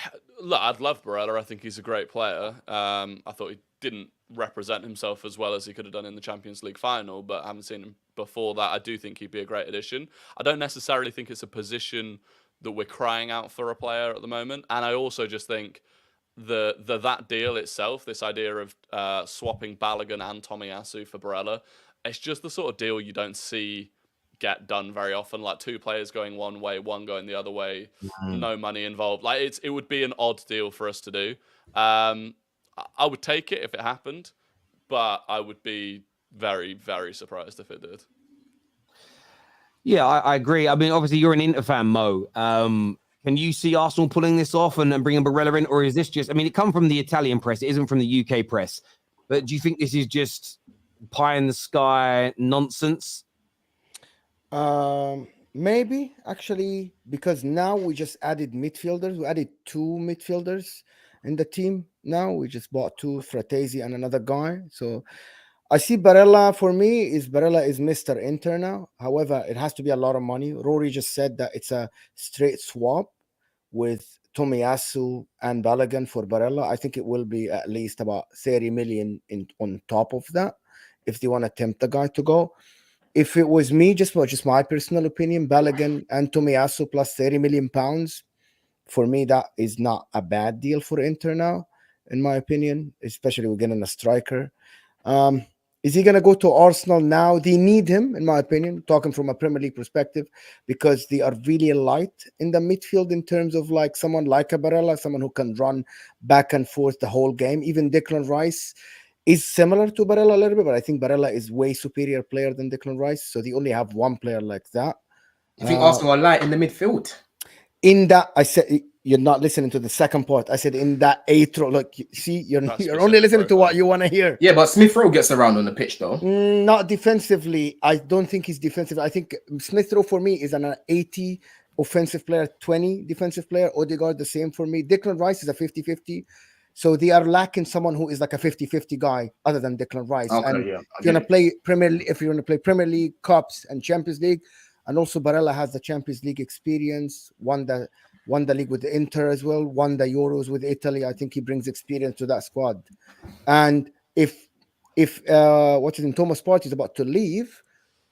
look, I'd love Barella. I think he's a great player. I thought he didn't represent himself as well as he could have done in the Champions League final, but I haven't seen him before that. I do think he'd be a great addition. I don't necessarily think it's a position that we're crying out for a player at the moment. And I also just think that deal itself, this idea of swapping Balogun and Tomiyasu for Barella, it's just the sort of deal you don't see get done very often. Like 2 players going one way, one going the other way, no money involved. Like it would be an odd deal for us to do. I would take it if it happened, but I would be very, very surprised if it did. Yeah, I agree. I mean, obviously, you're an Inter fan, Mo. Can you see Arsenal pulling this off and bringing Barella in? Or is this just, I mean, it come from the Italian press. It isn't from the UK press. But do you think this is just pie in the sky nonsense? Maybe, actually, because now we just added midfielders. We added 2 midfielders in the team now. We just bought 2, Fratesi and another guy. So I see Barella, for me, Barella is Mr. Inter now. However, it has to be a lot of money. Rory just said that it's a straight swap with Tomiyasu and Balogun for Barella. I think it will be at least about 30 million on top of that if they want to tempt the guy to go. If it was me, just my personal opinion, Balogun and Tomiyasu plus 30 million pounds, for me, that is not a bad deal for Inter now, in my opinion, especially we're getting a striker. Is he going to go to Arsenal now? They need him, in my opinion, talking from a Premier League perspective, because they are really light in the midfield in terms of like someone like a Barella, someone who can run back and forth the whole game. Even Declan Rice is similar to Barella a little bit, but I think Barella is way superior player than Declan Rice. So they only have one player like that. You think Arsenal are light in the midfield? In that, I said, you're not listening to the second part. I said in that 8th row. Look, see, you're only listening to what you want to hear. Yeah, but Smith Rowe gets around on the pitch though. Not defensively. I don't think he's defensive. I think Smith Rowe for me is an 80 offensive player, 20 defensive player. Odegaard the same for me. Declan Rice is a 50-50. So they are lacking someone who is like a 50-50 guy other than Declan Rice. Okay, and yeah, if you want to play Premier League, Cups and Champions League, and also Barella has the Champions League experience, won the league with the Inter as well, won the Euros with Italy. I think he brings experience to that squad. And if Thomas Partey is about to leave,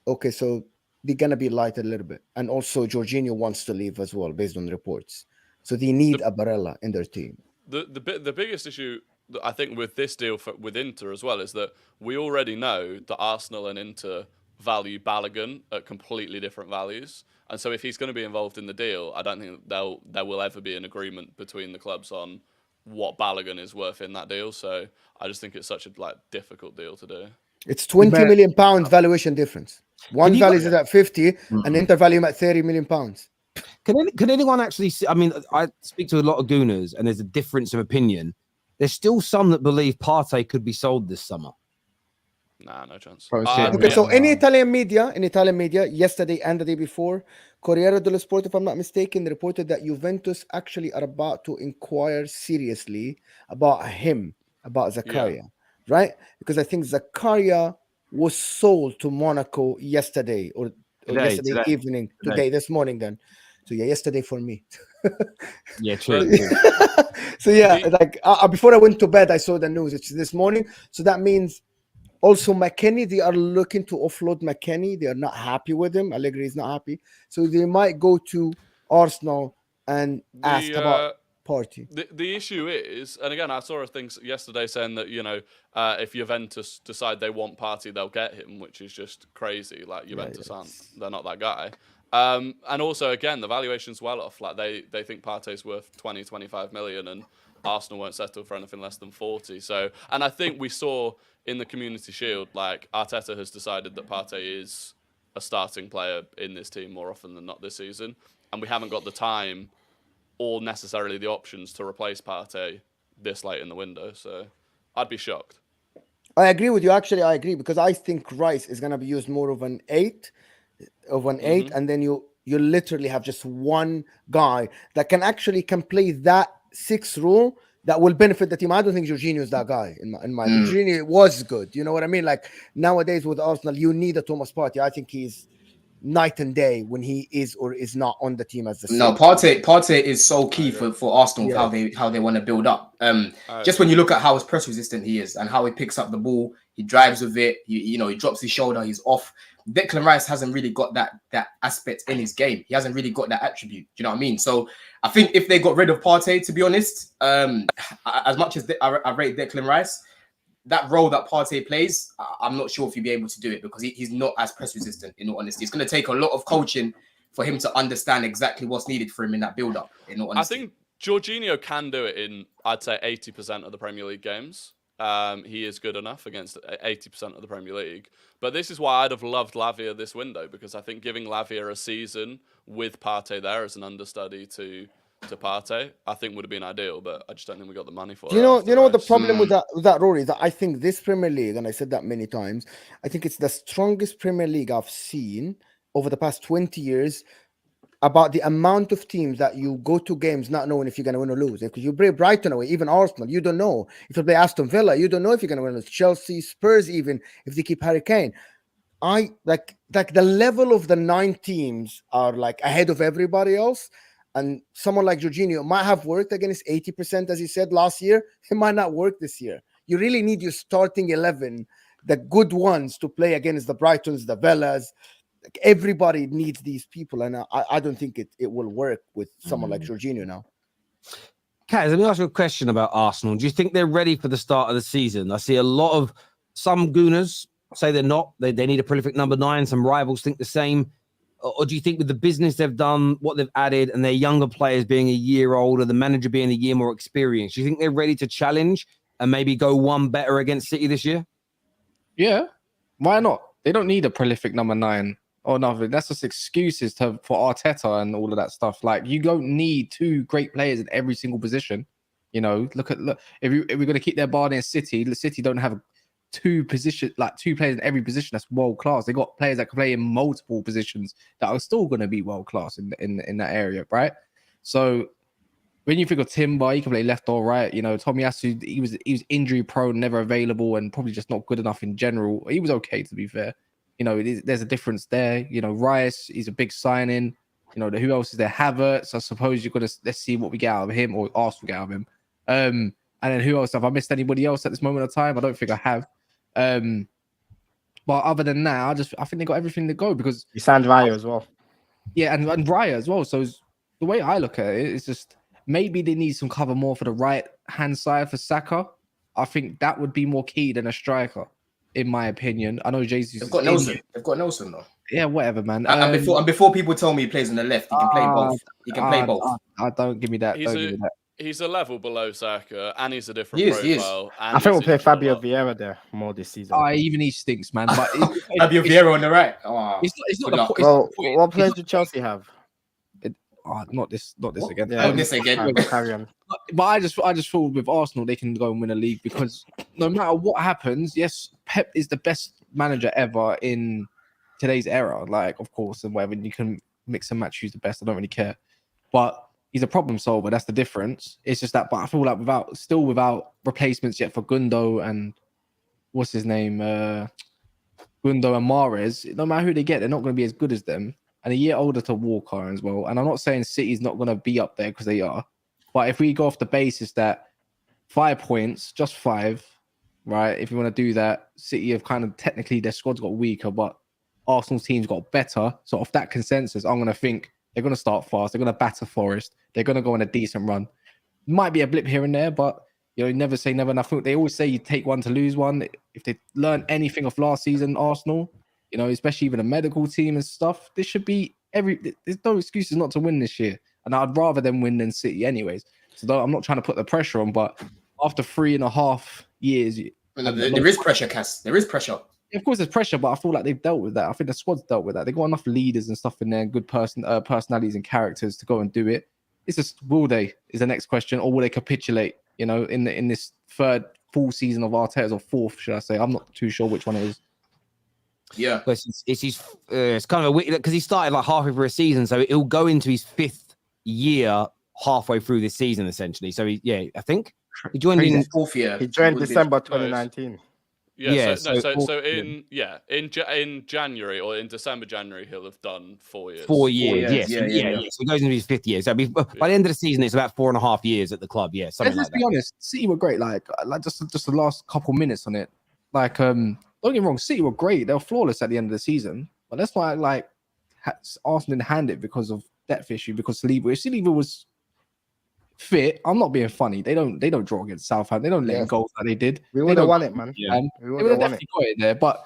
okay, so they're gonna be light a little bit. And also Jorginho wants to leave as well, based on reports. So they need a Barella in their team. The biggest issue I think with this deal with Inter as well is that we already know that Arsenal and Inter value Balogun at completely different values. And so if he's going to be involved in the deal, I don't think there will ever be an agreement between the clubs on what Balogun is worth in that deal. So I just think it's such a difficult deal to do. It's 20 million pound valuation difference. One you value is at 50 and Inter value him at 30 million pounds. Can anyone actually see? I mean, I speak to a lot of Gooners, and there's a difference of opinion. There's still some that believe Partey could be sold this summer. Nah, no chance. Okay, so in Italian media, yesterday and the day before, Corriere dello Sport, if I'm not mistaken, they reported that Juventus actually are about to inquire seriously about him, about Zakaria, right? Because I think Zakaria was sold to Monaco yesterday or yesterday evening, today, this morning then. So yeah, yesterday for me. Yeah, true. So yeah, before I went to bed, I saw the news. It's this morning. So that means also McKennie, they are looking to offload McKennie. They are not happy with him. Allegri is not happy. So they might go to Arsenal and ask about Partey. The issue is, and again, I saw a thing yesterday saying that, if Juventus decide they want Partey, they'll get him, which is just crazy. Like Juventus they're not that guy. And also, again, the valuation's well off. Like they think Partey's worth 20, 25 million, and Arsenal won't settle for anything less than 40. So, and I think we saw in the Community Shield, like Arteta has decided that Partey is a starting player in this team more often than not this season, and we haven't got the time or necessarily the options to replace Partey this late in the window. So, I'd be shocked. I agree with you. Actually, I agree because I think Rice is going to be used more of an 8, and then you literally have just one guy that can play that 6 role that will benefit the team. I don't think Jorginho is that guy in my opinion. Jorginho was good. You know what I mean? Like nowadays with Arsenal, you need a Thomas Partey. I think he's night and day when he is or is not on the team as the No, Partey is so key for Arsenal, how they want to build up. Just when you look at how press resistant he is and how he picks up the ball, he drives with it, he drops his shoulder, he's off. Declan Rice hasn't really got that aspect in his game. He hasn't really got that attribute. Do you know what I mean? So I think if they got rid of Partey, to be honest, as much as I rate Declan Rice, that role that Partey plays, I'm not sure if he'll be able to do it because he's not as press resistant, in all honesty. It's going to take a lot of coaching for him to understand exactly what's needed for him in that build-up, in all honesty. I think Jorginho can do it in, I'd say, 80% of the Premier League games. He is good enough against 80% of the Premier League. But this is why I'd have loved Lavia this window, because I think giving Lavia a season with Partey there as an understudy to Partey, I think would have been ideal, but I just don't think we got the money for it. You know what the problem with that, Rory, is that I think this Premier League, and I said that many times, I think it's the strongest Premier League I've seen over the past 20 years about the amount of teams that you go to games not knowing if you're going to win or lose. Because you play Brighton away, even Arsenal, you don't know. If you play Aston Villa, you don't know if you're going to win or lose. Chelsea, Spurs, even if they keep Harry Kane. I like the level of the 9 teams are like ahead of everybody else. And someone like Jorginho might have worked against 80%, as you said, last year. It might not work this year. You really need your starting 11, the good ones, to play against the Brightons, the Villas. Like everybody needs these people. And I don't think it will work with someone like Jorginho now. Kaz, let me ask you a question about Arsenal. Do you think they're ready for the start of the season? I see a lot of some Gooners say they're not. They need a prolific number 9. Some rivals think the same. Or do you think with the business they've done, what they've added, and their younger players being a year older, the manager being a year more experienced, do you think they're ready to challenge and maybe go one better against City this year? Yeah, why not? They don't need a prolific number 9 or nothing. That's just excuses for Arteta and all of that stuff. Like, you don't need 2 great players in every single position. Look. If we're going to keep their bar in City, the City don't have 2 players in every position that's world class. They got players that can play in multiple positions that are still going to be world class in that area, right? So when you think of Timber, he can play left or right. Tomiyasu, he was injury prone, never available, and probably just not good enough in general. He was okay, to be fair. There's a difference there. Rice, he's a big signing. Who else is there? Havertz. I suppose let's see what we get out of him, or Arsenal get out of him. And then who else? Have I missed anybody else at this moment of time? I don't think I have. But other than that, I think they got everything to go because you signed Raya as well. Yeah, and Raya as well. So the way I look at it is just maybe they need some cover more for the right hand side for Saka. I think that would be more key than a striker in my opinion. I know Jesus. They've got Nelson. They've got Nelson though. Yeah, whatever, man. And before people tell me he plays on the left, he can play both. He can play both. Don't give me that. Don't give me that. He's a level below Saka, and he's a different He is. profile. I think we'll play Fabio Vieira there more this season. Even he stinks, man. But Fabio Vieira on the right. Oh, it's not the point. Well, what players do Chelsea have? Not this again. Yeah, this again. Carry on. But I just feel with Arsenal they can go and win a league because no matter what happens, yes, Pep is the best manager ever in today's era. Like, of course, and whatever you can mix and match who's the best. I don't really care, but he's a problem solver. That's the difference. It's just that, but I feel like without replacements yet for Gundo and what's his name, Gundo and Mahrez. No matter who they get, they're not going to be as good as them. And a year older to Walker as well. And I'm not saying City's not going to be up there because they are. But if we go off the basis that 5 points, just 5, right? If you want to do that, City have kind of technically their squad's got weaker, but Arsenal's team's got better. So off that consensus, I'm going to think they're going to start fast. They're going to batter Forest. They're going to go on a decent run. Might be a blip here and there, but you never say never. And I think they always say you take one to lose one. If they learn anything of last season, Arsenal, especially even a medical team and stuff, this should be there's no excuses not to win this year. And I'd rather them win than City anyways. So I'm not trying to put the pressure on, but after 3.5 years... There is pressure, Cass. There is pressure. Of course, there's pressure, but I feel like they've dealt with that. I think the squad's dealt with that. They've got enough leaders and stuff in there, good personalities and characters to go and do it. It's just, will they, is the next question, or will they capitulate, in this third full season of Arteta's, or fourth, should I say? I'm not too sure which one it is. Yeah. But it's kind of a weird, because he started like halfway through a season, so he'll go into his 5th year halfway through this season, essentially. So, I think he joined in 4th year. He joined December 2019. Yeah, so in January or in January, he'll have done 4 years. 4 years, yes. Yeah. So he goes into his 5th year. So by the end of the season, it's about 4.5 years at the club. Yeah, something Let's like that. be honest, City were great. Like just the last couple minutes on it. Like, don't get me wrong, City were great. They were flawless at the end of the season. But that's why, Arsenal didn't hand it because of depth issue. Because Saliba, if Saliba was fit, I'm not being funny. They don't draw against Southampton. They don't let in goals like they did. We would have won it, man. Yeah. We They would would have have won it. definitely got it there. But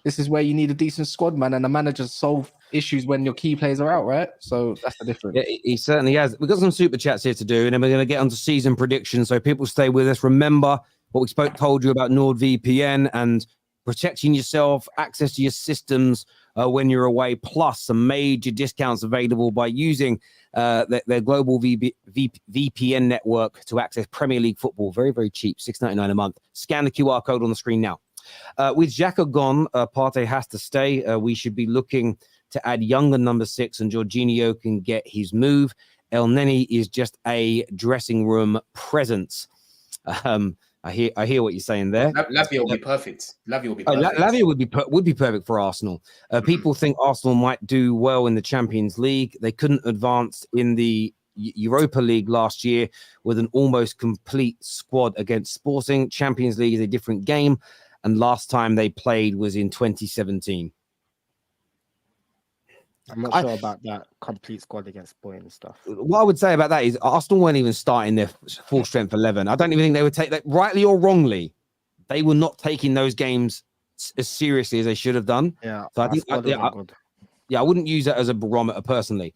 this is where you need a decent squad, man, and the manager solve issues when your key players are out, right? So that's the difference. Yeah, he certainly has. We've got some super chats here to do, and then we're going to get onto season predictions. So people stay with us. Remember what we told you about NordVPN and protecting yourself, access to your systems when you're away, plus some major discounts available by using their global VPN network to access Premier League football. Very, very cheap, $6.99 a month. Scan the QR code on the screen now. With Xhaka gone, Partey has to stay. We should be looking to add younger number 6, and Jorginho can get his move. El Neni is just a dressing room presence. I hear what you're saying there. Lavia will be perfect. Lavia will be perfect. Lavia would be perfect for Arsenal. People think Arsenal might do well in the Champions League. They couldn't advance in the Europa League last year with an almost complete squad against Sporting. Champions League is a different game, and last time they played was in 2017. I'm not sure about that complete squad against Sporting and stuff. What I would say about that is Arsenal weren't even starting their full strength 11. I don't even think they would take that, rightly or wrongly. They were not taking those games as seriously as they should have done. Yeah, so I think I wouldn't use that as a barometer personally.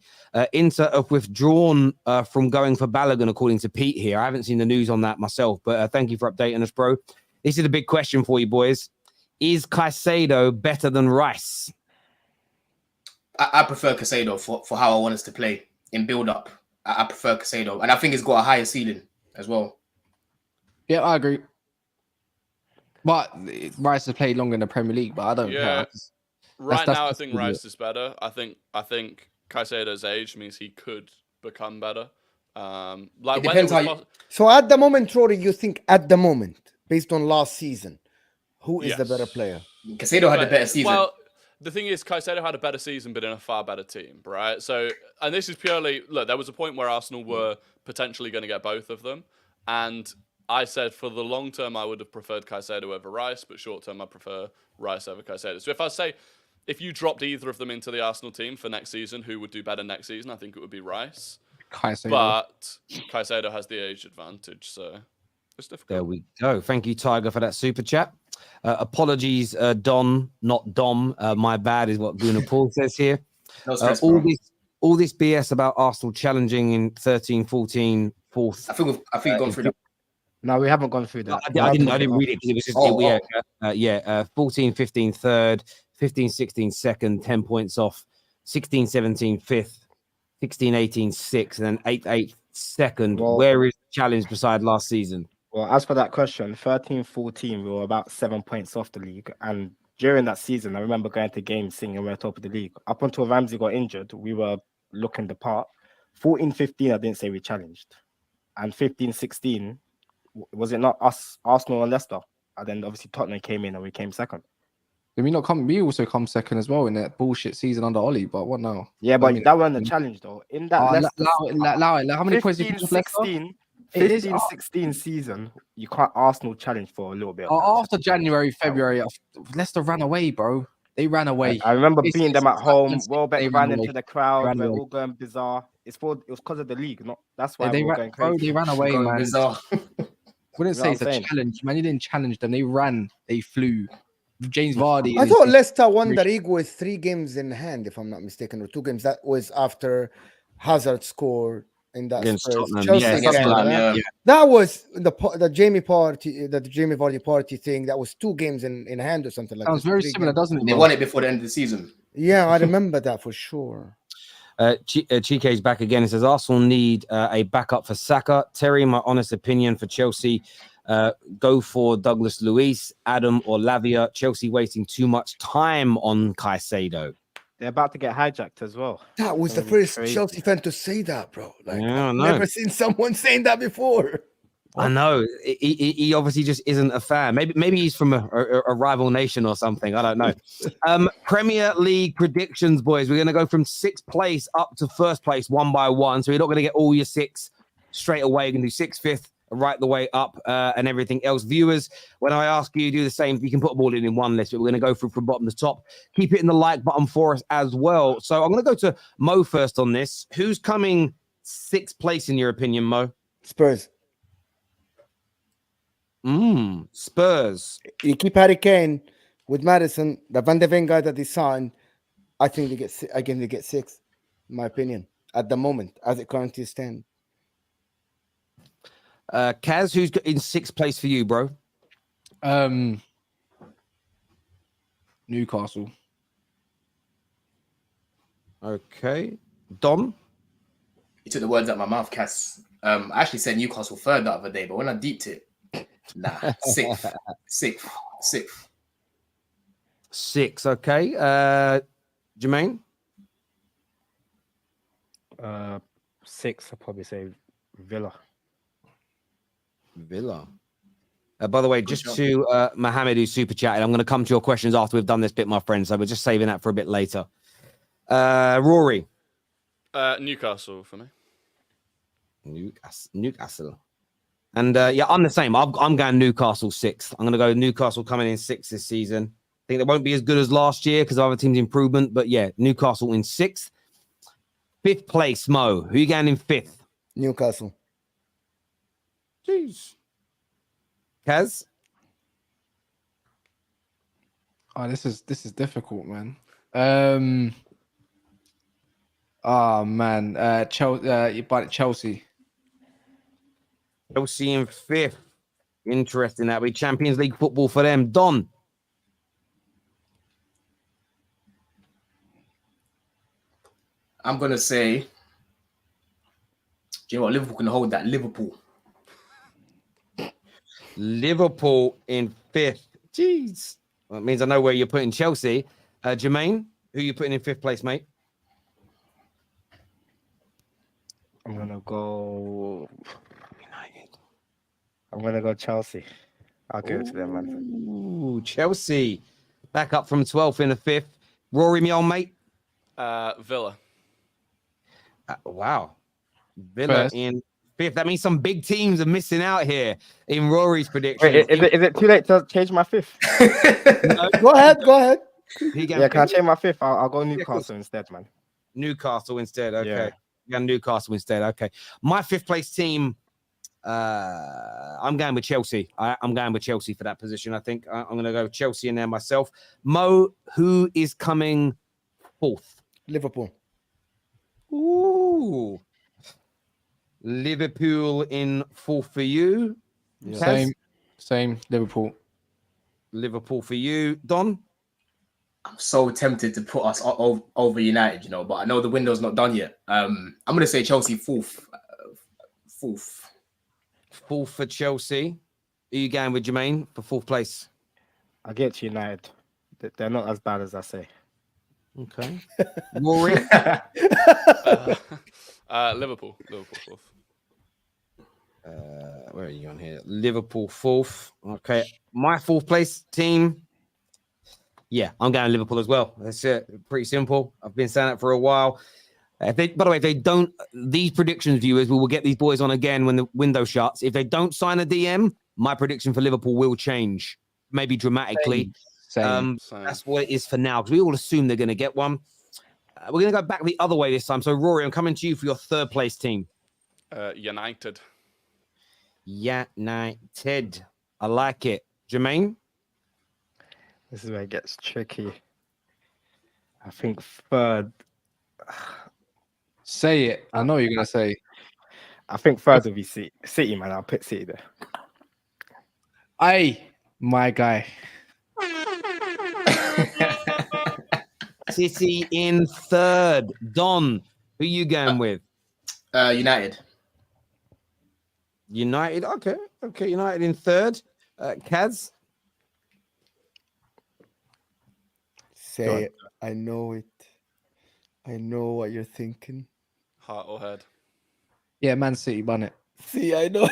Inter have withdrawn from going for Balogun, according to Pete here. I haven't seen the news on that myself, but thank you for updating us, bro. This is a big question for you, boys. Is Caicedo better than Rice? I prefer Caicedo for how I want us to play in build-up. I prefer Caicedo, and I think it's got a higher ceiling as well. Yeah, I agree. But Rice has played longer in the Premier League, but I don't care. Right now, I think Rice is better. I think Caicedo's age means he could become better. It depends how So at the moment, Rory, you think at the moment, based on last season, who is the better player? Caicedo had a better season. Well, the thing is, Caicedo had a better season, but in a far better team, right? So, and this is purely, look, there was a point where Arsenal were potentially going to get both of them. And I said for the long term, I would have preferred Caicedo over Rice, but short term, I prefer Rice over Caicedo. So if you dropped either of them into the Arsenal team for next season, who would do better next season? I think it would be Rice. Caicedo. But Caicedo has the age advantage, so it's difficult. There we go. Thank you, Tiger, for that super chat. Apologies, Don, not Dom. My bad is what Gunnar Paul says here. No stress, all bro. this BS about Arsenal challenging in 13, 14, fourth. I think we've gone through that. No, we haven't gone through that. I didn't read it because it was just 14, 15 third, 15, 16 second, 10 points off, 16, 17 fifth, 16, 18 sixth, and then 8 second. Well, where is the challenge beside last season? Well, as for that question, 13, 14, we were about 7 points off the league. And during that season, I remember going to games singing we're top of the league. Up until Ramsey got injured, we were looking the part. 14, 15, I didn't say we challenged. And 15, 16, was it not us, Arsenal and Leicester? And then obviously Tottenham came in and we came second. Did we not come? We also come second as well in that bullshit season under Oli. But what now? Yeah, but that wasn't a challenge though. In that allow it. How many points did you 15, 15, 16 season, you can't Arsenal challenge for a little bit. After January, February, Leicester ran away, bro. They ran away. I remember beating them at home. Welbeck ran away. into the crowd. We're away. all going bizarre. It was because of the league, not that's why they we're going crazy. Bro, they ran away, man. Bizarre. Wouldn't say it's a challenge, man. You didn't challenge them. They ran. They flew. James Vardy. I thought Leicester won the league with 3 games in hand, if I'm not mistaken, or 2 games. That was after Hazard scored in that Spurs Chelsea game. That was the Jamie Vardy party thing. That was 2 games in hand or something like that. Sounds very similar, doesn't it? They won it before the end of the season. Yeah, I remember that for sure. Chike's back again. It says Arsenal need a backup for Saka. Terry, my honest opinion for Chelsea, go for Douglas Luiz, Adam or Lavia. Chelsea wasting too much time on Caicedo. They're about to get hijacked as well. That was the first Chelsea fan to say that, bro. Like, yeah, I've never seen someone saying that before. I know. He obviously just isn't a fan. Maybe he's from a rival nation or something. I don't know. Premier League predictions, boys. We're going to go from 6th place up to 1st place one by one. So you're not going to get all your 6 straight away. You're going to do 6th, 5th, right the way up and everything else. Viewers, when I ask you to do the same, you can put them all in one list, but we're going to go from bottom to top. Keep hitting the like button for us as well. So I'm going to go to Mo first on this. Who's coming 6th place in your opinion, Mo? Spurs. Spurs. You keep Harry Kane with Madison, the Van de Ven guy that they signed. I think they get 6th, in my opinion, at the moment, as it currently stands. Kaz, who's in 6th place for you, bro? Newcastle. Okay. Don? You took the words out of my mouth, Cass. I actually said Newcastle 3rd the other day, but when I deeped it, nah, 6th. 6, okay. Jermaine? 6, I'll probably say Villa. By the way, just to Mohammed who's super chatting, I'm going to come to your questions after we've done this bit, my friends. So we're just saving that for a bit later. Rory? Newcastle for me. Newcastle. And I'm the same. I'm going Newcastle 6th. I'm going to go Newcastle coming in 6th this season. I think they won't be as good as last year because of other teams' improvement. But yeah, Newcastle in 6th. 5th place, Mo. Who are you going in 5th? Newcastle. Jeez. Kaz? Oh, this is difficult, man. Chelsea. Chelsea in 5th. Interesting. That'll be Champions League football for them. Don? I'm going to say, do you know what? Liverpool can hold that. Liverpool in 5th. Jeez. Well, that means I know where you're putting Chelsea. Jermaine, who are you putting in 5th place, mate? I'm going to go United. I'm going to go Chelsea. I'll give it to them, man. Ooh, Chelsea. Back up from 12th in the 5th. Rory, me old mate? Villa. Wow. Villa in 5th. That means some big teams are missing out here in Rory's prediction. Wait, is it too late to change my 5th? No. Go ahead. Yeah, can I change my 5th? I'll go Newcastle instead, man. Newcastle instead. Okay. Yeah. Newcastle instead. Okay. My 5th place team, I'm going with Chelsea. I'm going with Chelsea for that position. I think I'm going to go Chelsea in there myself. Mo, who is coming fourth? Liverpool. Ooh. Liverpool in fourth for you. Yeah. Kaz? Same. Liverpool. Liverpool for you. Don? I'm so tempted to put us over United, but I know the window's not done yet. I'm going to say Chelsea fourth. Fourth for Chelsea. Are you going with Jermaine for fourth place? I'll get to United. They're not as bad as I say. Okay. Rory? Liverpool fourth. Where are you on here? Liverpool fourth. Okay. My fourth place team. Yeah, I'm going Liverpool as well. That's it. Pretty simple. I've been saying that for a while. By the way, if they don't, these predictions, viewers, we will get these boys on again when the window shuts. If they don't sign a DM, my prediction for Liverpool will change, maybe dramatically. Same. That's what it is for now, because we all assume they're going to get one. We're going to go back the other way this time. So, Rory, I'm coming to you for your third place team. United. United. I like it. Jermaine? This is where it gets tricky. I think third. Say it. I know you're gonna say. I think third will be City, man. I'll put City there. Aye, my guy. City in third. Don, who you going with? United. United. Okay. United in third. Kaz? Say it. I know it. I know what you're thinking. Heart or head? Yeah, Man City, bun it. See, I know.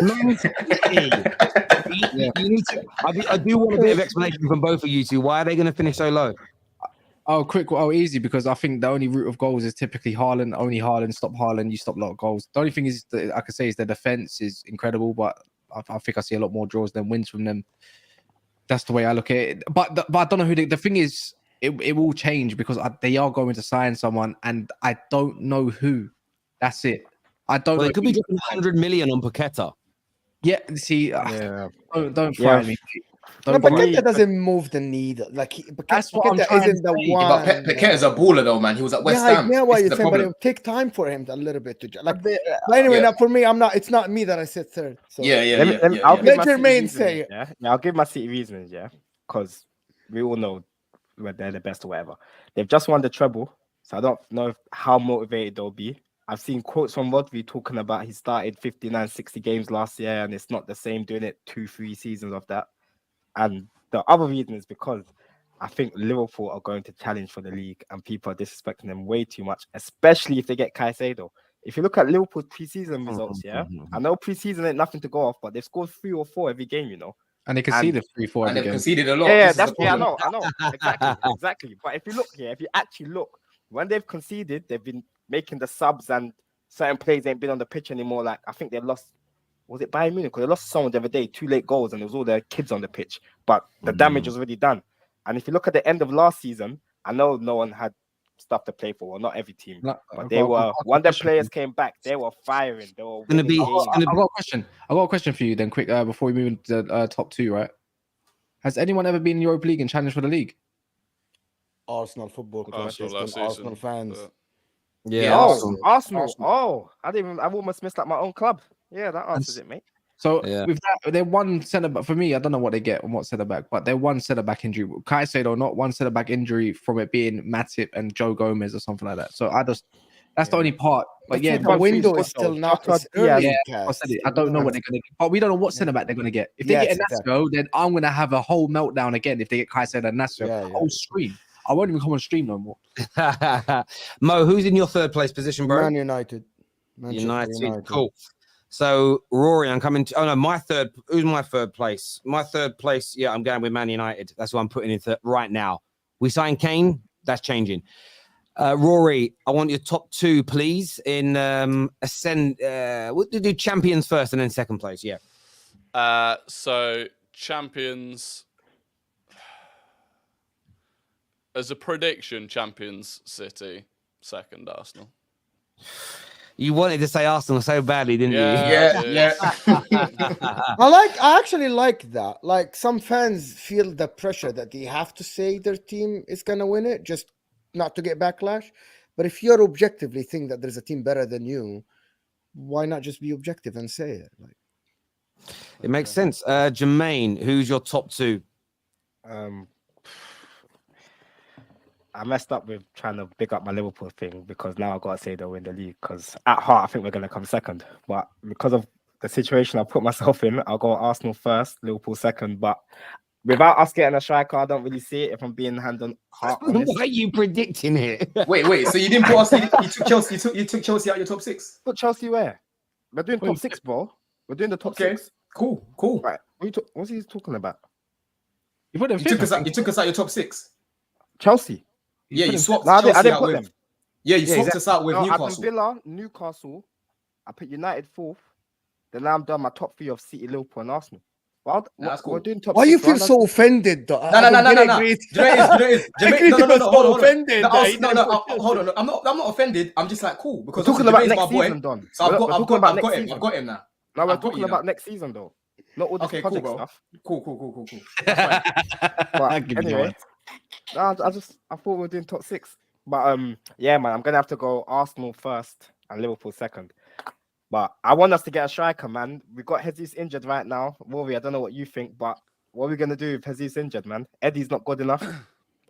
Man City. You need to, I do want a bit of explanation from both of you two. Why are they going to finish so low? Oh, quick. Oh, easy, because I think the only route of goals is typically Haaland. Only Haaland. Stop Haaland, you stop a lot of goals. The only thing is that I can say is their defense is incredible, but I think I see a lot more draws than wins from them. That's the way I look at it. But I don't know who the thing is. It will change because they are going to sign someone, and I don't know who. That's it. I don't. Well, know they could be dropping 100 million on Paqueta. Yeah. See. Yeah. Don't fight me. No, Don't fight me. Paqueta doesn't move the needle. Like That's what I'm Paqueta trying to isn't the say. one. But Paqueta's a baller though, man. He was at West Ham. Yeah, what This is you're the saying, but it problem. will take time for him a little bit to like. But anyway, now for me, I'm not. It's not me that I said third. So. Yeah. I'll give my Let Jermaine City say reasons, yeah, I'll give my City reasons, yeah, because we all know whether they're the best or whatever. They've just won the treble, so I don't know how motivated they'll be. I've seen quotes from Rodri talking about he started 59, 60 games last year, and it's not the same doing it 2-3 seasons of that. And the other reason is because I think Liverpool are going to challenge for the league, and people are disrespecting them way too much, especially if they get Caicedo. If you look at Liverpool's preseason results, yeah, I know preseason ain't nothing to go off, but they've scored 3 or 4 every game, you know. And they conceded 3-4 And every they've game. conceded a lot. Yeah, This is the I problem. know, exactly. But if you look here, if you actually look, when they've conceded, they've been making the subs and certain players ain't been on the pitch anymore. Like I think they lost, was it Bayern Munich? Because they lost someone the other day, 2 late goals, and it was all their kids on the pitch. But the damage was already done. And if you look at the end of last season, I know no one had stuff to play for, well, not every team, but they were. When the players came back, they were firing. They were Gonna be- winning games. I got a question. I got a question for you then, quick, before we move into the top 2, right? Has anyone ever been in Europa League and challenged for the league? Arsenal Football Club, Arsenal last Arsenal season, fans. but- Yeah, Arsenal. Oh, I've almost missed like my own club. Yeah, that answers it, mate. So Yeah. with that, they're one centre back. For me, I don't know what they get on what centre back, but they're one centre back injury. Caicedo, not one centre back injury from it being Matip and Joe Gomez or something like that. So that's the only part. But yeah, the window is good still though. not. That's It's what- yeah, early, I said it. I don't know what they're gonna get, but we don't know what centre back they're gonna get. If they Yes, get a Nasco, then I'm gonna have a whole meltdown again. If they get Caicedo and Nasco, Yeah. whole stream. I won't even come on stream no more. Mo, who's in your third place position, bro? Man United. Manchester United. Cool. So Rory, I'm coming to. Oh no, my third. Who's my third place? My third place. Yeah, I'm going with Man United. That's what I'm putting in right now. We signed Kane. That's changing. Rory, I want your top 2, please. In ascend. We'll do champions first and then second place. Yeah. So champions. As a prediction, champions City, second Arsenal. You wanted to say Arsenal so badly, didn't Yeah. I actually like that. Like some fans feel the pressure that they have to say their team is gonna win it, just not to get backlash. But if you're objectively think that there's a team better than you, why not just be objective and say it? Like, It makes sense. Jermaine, who's your top two? I messed up with trying to big up my Liverpool thing because now I've got to say they'll win the league because at heart I think we're going to come second. But because of the situation I put myself in, I'll go Arsenal first, Liverpool second. But without us getting a striker, I don't really see it if I'm being hand on heart honest. Why are you predicting it? Wait. So you didn't put us? You took Chelsea. You took Chelsea out your top six. Put Chelsea where? We're doing top six, bro. We're doing the top six. Cool. Right. What's he talking about? You put them. You took us out your top six. Chelsea. Yeah, you swapped I Chelsea didn't out put with. them. Yeah, you swapped us out with No, Newcastle. I put Villa, Newcastle. I put United fourth. Then now I'm done my top three of City, Liverpool, and Arsenal. Well, That's cool. We're doing top why six. you feel right? so offended? Though? No. Do you know what it is? Hold on. Hold on. I'm not offended. I'm just like cool because We're talking about Jermaine's next my boy. season, Don. So I've got him now. No, we're I've got talking you about now. next season though. Not all this Okay, cool, project bro. stuff. Cool. That's fine. But anyway, I thought we were doing top six. But yeah, man, I'm gonna have to go Arsenal first and Liverpool second. But I want us to get a striker, man. We got Jesus injured right now. Rory, I don't know what you think, but what are we gonna do if Jesus injured, man? Eddie's not good enough.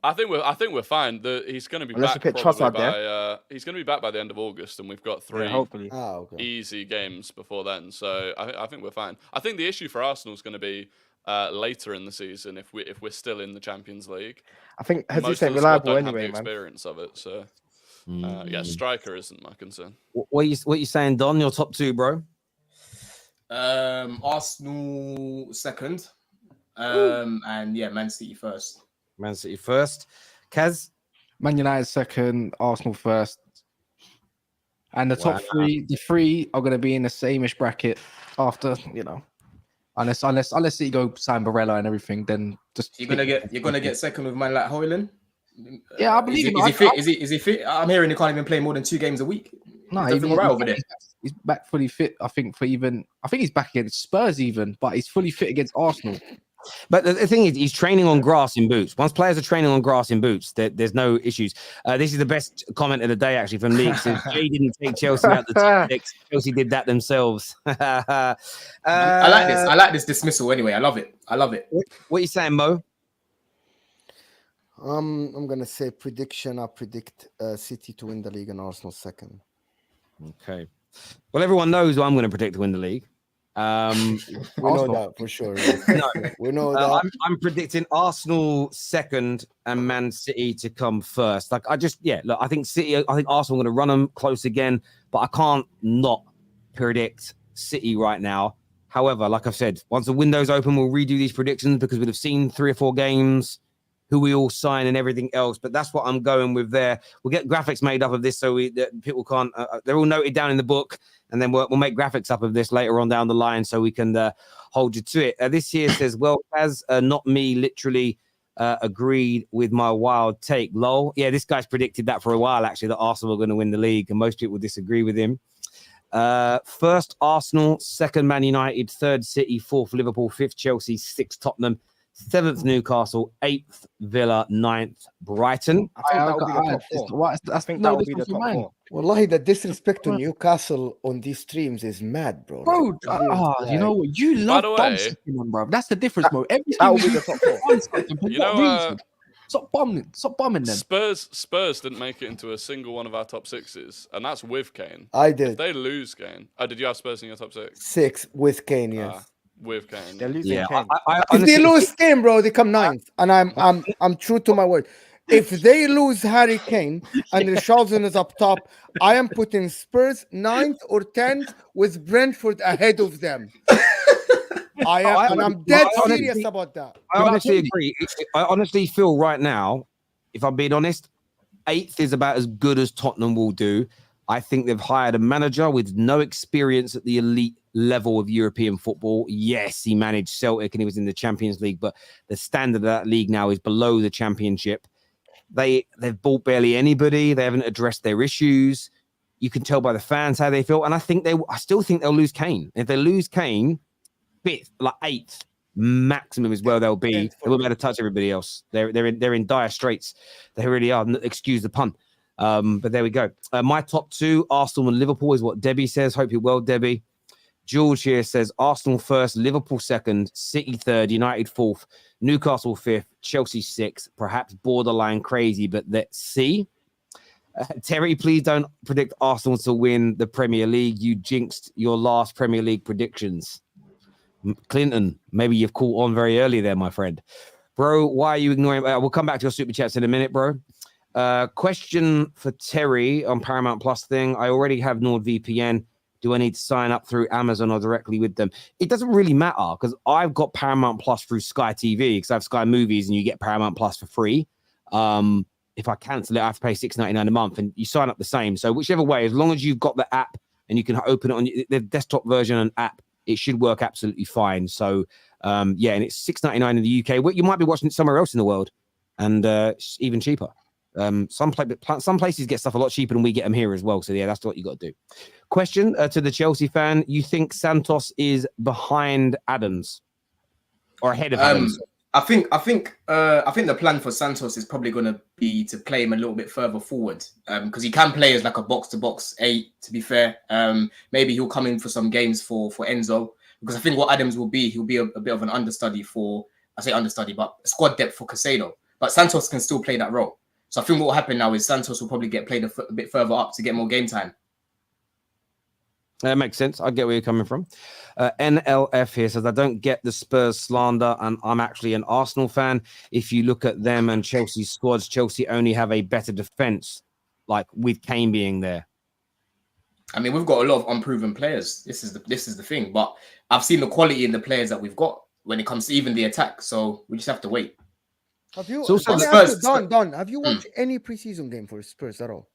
I think we're fine. He's going to be Unless back we put probably Trossard by he's going to be back by the end of August, and we've got three hopefully. okay. easy games before then. So I think we're fine. I think the issue for Arsenal is going to be later in the season if we're still in the Champions League. I think Jesus Most of ain't the squad reliable don't have the anyway, man. experience of it. So yeah, striker isn't my concern. What you saying, Don? Your top two, bro? Arsenal second. And yeah, Man City first. Man City first. Kaz? Man United second, Arsenal first. And the top three, the three are going to be in the same-ish bracket after, unless City go sign Barella and everything, then just You're gonna get second with man like Højlund. Yeah, I believe Is he fit? Is he fit? I'm hearing he can't even play more than 2 games a week. No, He's all right over there. He's back fully fit. I think he's back against Spurs even, but he's fully fit against Arsenal. But the thing is, he's training on grass in boots. Once players are training on grass in boots, there's no issues. This is the best comment of the day, actually, from League. Says Jay didn't take Chelsea out the top six. Chelsea did that themselves. I like this. I like this dismissal anyway. I love it. What are you saying, Mo? I'm gonna say prediction. I predict City to win the league and Arsenal second. Okay. Well, everyone knows who I'm going to predict to win the league. We know that for sure. We know that. I'm predicting Arsenal second and Man City to come first. Look, I think Arsenal are going to run them close again, but I can't not predict City right now. However, like I've said, once the window's open, we'll redo these predictions because we'd have seen 3 or 4 games, who we all sign and everything else. But that's what I'm going with there. We'll get graphics made up of this so that people can't, they're all noted down in the book. And then we'll make graphics up of this later on down the line so we can hold you to it. This here says, well, as not me literally agreed with my wild take. Lol. Yeah, this guy's predicted that for a while, actually, that Arsenal are going to win the league. And most people disagree with him. First, Arsenal. Second, Man United. Third, City. Fourth, Liverpool. Fifth, Chelsea. Sixth, Tottenham. 7th, Newcastle. 8th, Villa. 9th, Brighton. I think that would be the top 4. I think that would be the top 4. Wallahi, the disrespect to Newcastle on these streams is mad, bro. Bro, you know what? You love By the way, them, bro. That's the difference, bro. Every That would be the top 4. You know, Stop bombing them. Spurs didn't make it into a single one of our top 6s, and that's with Kane. I If did they lose Kane, did you have Spurs in your top 6? 6 with Kane, yes. With Kane. They're losing Yeah, Kane. I If honestly, they lose Kane, bro, they come 9th, and I'm true to my word. If they lose Harry Kane and Richarlison is up top, I am putting Spurs 9th or 10th with Brentford ahead of them. I'm dead serious about that. I honestly agree. I honestly feel right now, if I'm being honest, 8th is about as good as Tottenham will do. I think they've hired a manager with no experience at the elite level of European football. Yes, he managed Celtic and he was in the Champions League, but the standard of that league now is below the Championship. They've bought barely anybody. They haven't addressed their issues. You can tell by the fans how they feel. And I still think they'll lose Kane. If they lose Kane, 5th, like 8th, maximum is where they'll be. They won't be able to touch everybody else. They're in dire straits. They really are. Excuse the pun. But there we go. My top 2, Arsenal and Liverpool, is what Debbie says. Hope you're well, Debbie. George here says Arsenal 1st, Liverpool 2nd, City 3rd, United 4th, Newcastle 5th, Chelsea 6th. Perhaps borderline crazy, but let's see. Terry, please don't predict Arsenal to win the Premier League. You jinxed your last Premier League predictions. Clinton, maybe you've caught on very early there, my friend. Bro, why are you ignoring? We'll come back to your super chats in a minute, bro. Question for Terry on Paramount Plus thing. I already have NordVPN. Do I need to sign up through Amazon or directly with them? It doesn't really matter because I've got Paramount Plus through Sky TV because I have Sky Movies and you get Paramount Plus for free. If I cancel it, I have to pay $6.99 a month, and you sign up the same. So whichever way, as long as you've got the app and you can open it on the desktop version and app, it should work absolutely fine. So yeah, and it's $6.99 in the UK. Well, you might be watching it somewhere else in the world, and even cheaper. Some places get stuff a lot cheaper than we get them here as well. So yeah, that's what you got to do. Question to the Chelsea fan: you think Santos is behind Adams or ahead of Adams? I think the plan for Santos is probably going to be to play him a little bit further forward because he can play as like a box-to-box 8. To be fair, maybe he'll come in for some games for Enzo because I think what Adams will be, he'll be a bit of an understudy but squad depth for Caicedo. But Santos can still play that role. So I think what will happen now is Santos will probably get played a bit further up to get more game time. That makes sense. I get where you're coming from. NLF here says, I don't get the Spurs slander, and I'm actually an Arsenal fan. If you look at them and Chelsea's squads, Chelsea only have a better defense, like with Kane being there. I mean, we've got a lot of unproven players. This is the thing. But I've seen the quality in the players that we've got when it comes to even the attack. So we just have to wait. Have you, So Spurs, Don, have you watched any preseason game for Spurs at all?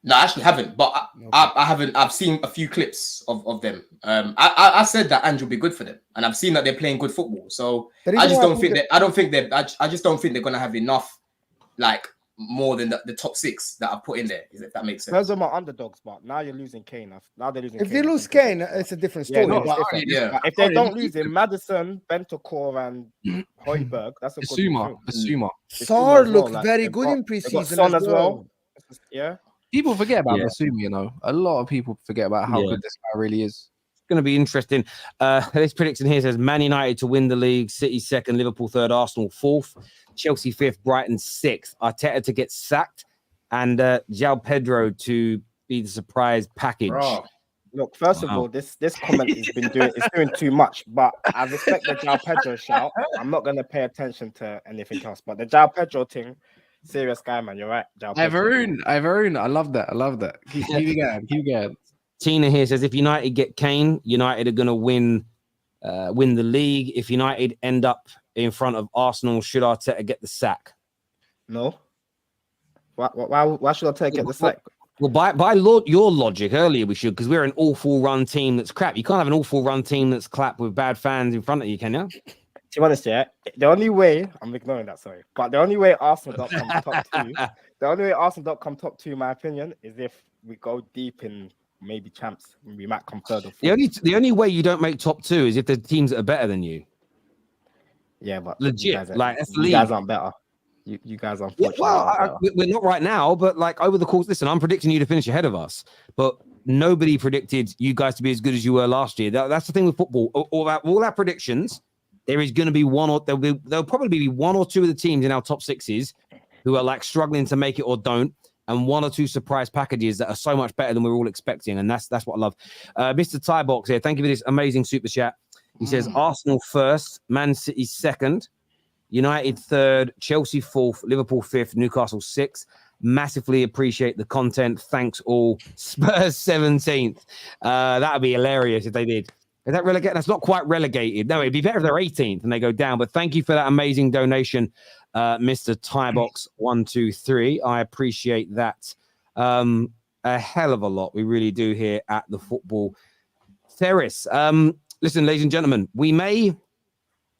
No, I actually haven't, but I haven't. I've seen a few clips of them. I said that Ange will be good for them, and I've seen that they're playing good football. So I just don't think I just don't think they're gonna have enough, like more than the top 6 that I've put in there. If that makes sense. Those are my underdogs, but now you're losing Kane. Now they're losing. If they lose Kane, it's a different story. If they don't lose him, Madison, Bentancur, and Højbjerg, that's a good Basuma. Sarr looked very good in preseason as well. Yeah. People forget about Basuma, you know. A lot of people forget about how good this guy really is. It's going to be interesting. This prediction here says Man United to win the league, City 2nd, Liverpool 3rd, Arsenal 4th, Chelsea 5th, Brighton 6th, Arteta to get sacked, and João Pedro to be the surprise package. Bro. Look, first of all, this comment has been doing too much, but I respect the João Pedro shout. I'm not going to pay attention to anything else, but the João Pedro thing, serious guy, man. You're right, João Pedro. Ivory, I love that. Keep going. Tina here says, if United get Kane, United are going to win the league. If United end up in front of Arsenal, should Arteta get the sack? No. Why should Arteta get the sack? Well, by your logic earlier, we should, because we're an awful run team that's crap. You can't have an awful run team that's crap with bad fans in front of you, can you? To be honest, yeah, the only way I'm ignoring that, sorry, but the only way Arsenal come top 2, the only way Arsenal come top 2, in my opinion, is if we go deep in maybe champs. We might come 3rd or 4th. The only way you don't make top 2 is if there's teams that are better than you. Yeah, but legit, you guys aren't better. You guys are. We're not right now, but like over the course, listen, I'm predicting you to finish ahead of us, but nobody predicted you guys to be as good as you were last year. That's the thing with football. All our predictions. There is going to be there'll probably be 1 or 2 of the teams in our top 6s who are like struggling to make it or don't, and 1 or 2 surprise packages that are so much better than we're all expecting, and that's what I love. Mr. Tybox here, thank you for this amazing super chat. He says Arsenal 1st, Man City 2nd, United 3rd, Chelsea 4th, Liverpool 5th, Newcastle 6th. Massively appreciate the content. Thanks all. Spurs 17th. That would be hilarious if they did. Is that relegated? That's not quite relegated. No, it'd be better if they're 18th and they go down. But thank you for that amazing donation, Mr. Tybox123. I appreciate that a hell of a lot. We really do here at the Football Terrace. Listen, ladies and gentlemen, we may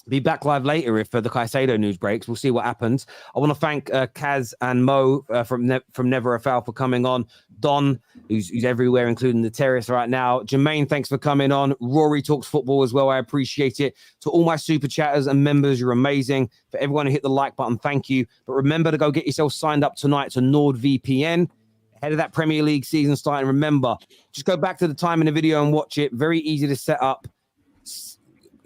Be back live later if the Caicedo news breaks. We'll see what happens. I want to thank Kaz and Mo from Never a Foul for coming on. Don, who's everywhere, including the Terrace right now. Jermaine, thanks for coming on. Rory talks football as well. I appreciate it. To all my super chatters and members, you're amazing. For everyone who hit the like button, thank you. But remember to go get yourself signed up tonight to NordVPN. Ahead of that Premier League season starting. Remember, just go back to the time in the video and watch it. Very easy to set up.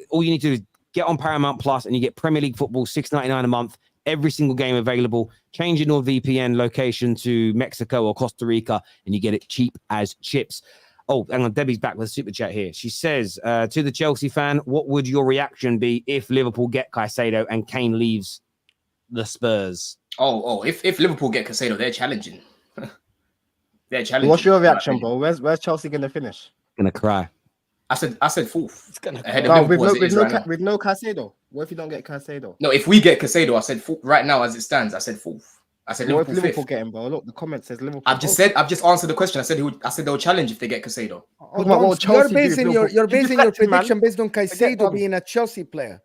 All you need to do is get on Paramount Plus and you get Premier League football, $6.99 a month, every single game available. Change your NordVPN location to Mexico or Costa Rica and you get it cheap as chips. Oh, hang on, Debbie's back with a super chat here. She says, to the Chelsea fan, what would your reaction be if Liverpool get Caicedo and Kane leaves the Spurs? If Liverpool get Caicedo, they're challenging. They're challenging. What's your reaction, bro? Where's Chelsea going to finish? Gonna cry. I said fourth. It's gonna Ahead cry. of Liverpool as it is right now. With no Caicedo. What if you don't get Caicedo? No, if we get Caicedo, I said fourth. Right now, as it stands, I said fourth. I said What if Liverpool Liverpool fifth. get him, bro? Look, the comment says Liverpool. I've just answered the question. I said they'll challenge if they get Caicedo. Talk about what You're Chelsea do basing if your Liverpool- prediction based on Caicedo them. being a Chelsea player.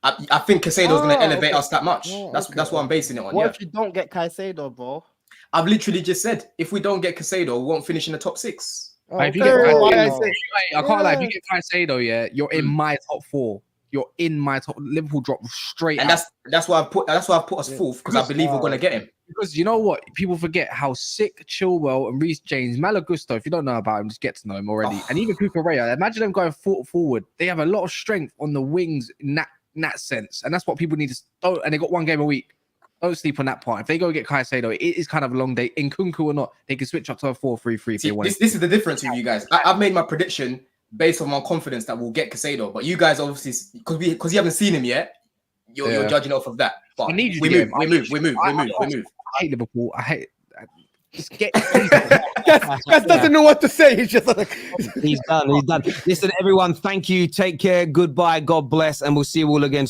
I think Caicedo's going to elevate okay. us that much. Oh, That's what I'm basing it on. What Yeah. if you don't get Caicedo, bro? I've literally just said if we don't get Caicedo, we won't finish in the top 6. If you Okay. get Oh, Caicedo, yeah. I can't lie. If you get Caicedo, yeah, you're in my top 4. You're in my top. Liverpool drop straight And out. that's why I've put us fourth because I believe we're going to get him. Because you know what? People forget how sick Chilwell and Reece James, Malagusto, if you don't know about him, just get to know him already. Oh. And even Cucurella, imagine them going forward. They have a lot of strength on the wings in that sense. And that's what people need to and they got one game a week. Don't sleep on that part. If they go get Caicedo, it is kind of a long day. In Kunku or not, they can switch up to a 4-3-3 if See, they want. this is the difference with you guys. I've made my prediction based on my confidence that we'll get Caicedo, but you guys obviously because you haven't seen him yet, you're judging off of that. But I need you we to move, get we him. move, we move, we move, we move. I hate Liverpool. Just get. Gus doesn't know what to say. He's just like, He's done. Listen, everyone, thank you. Take care. Goodbye. God bless. And we'll see you all again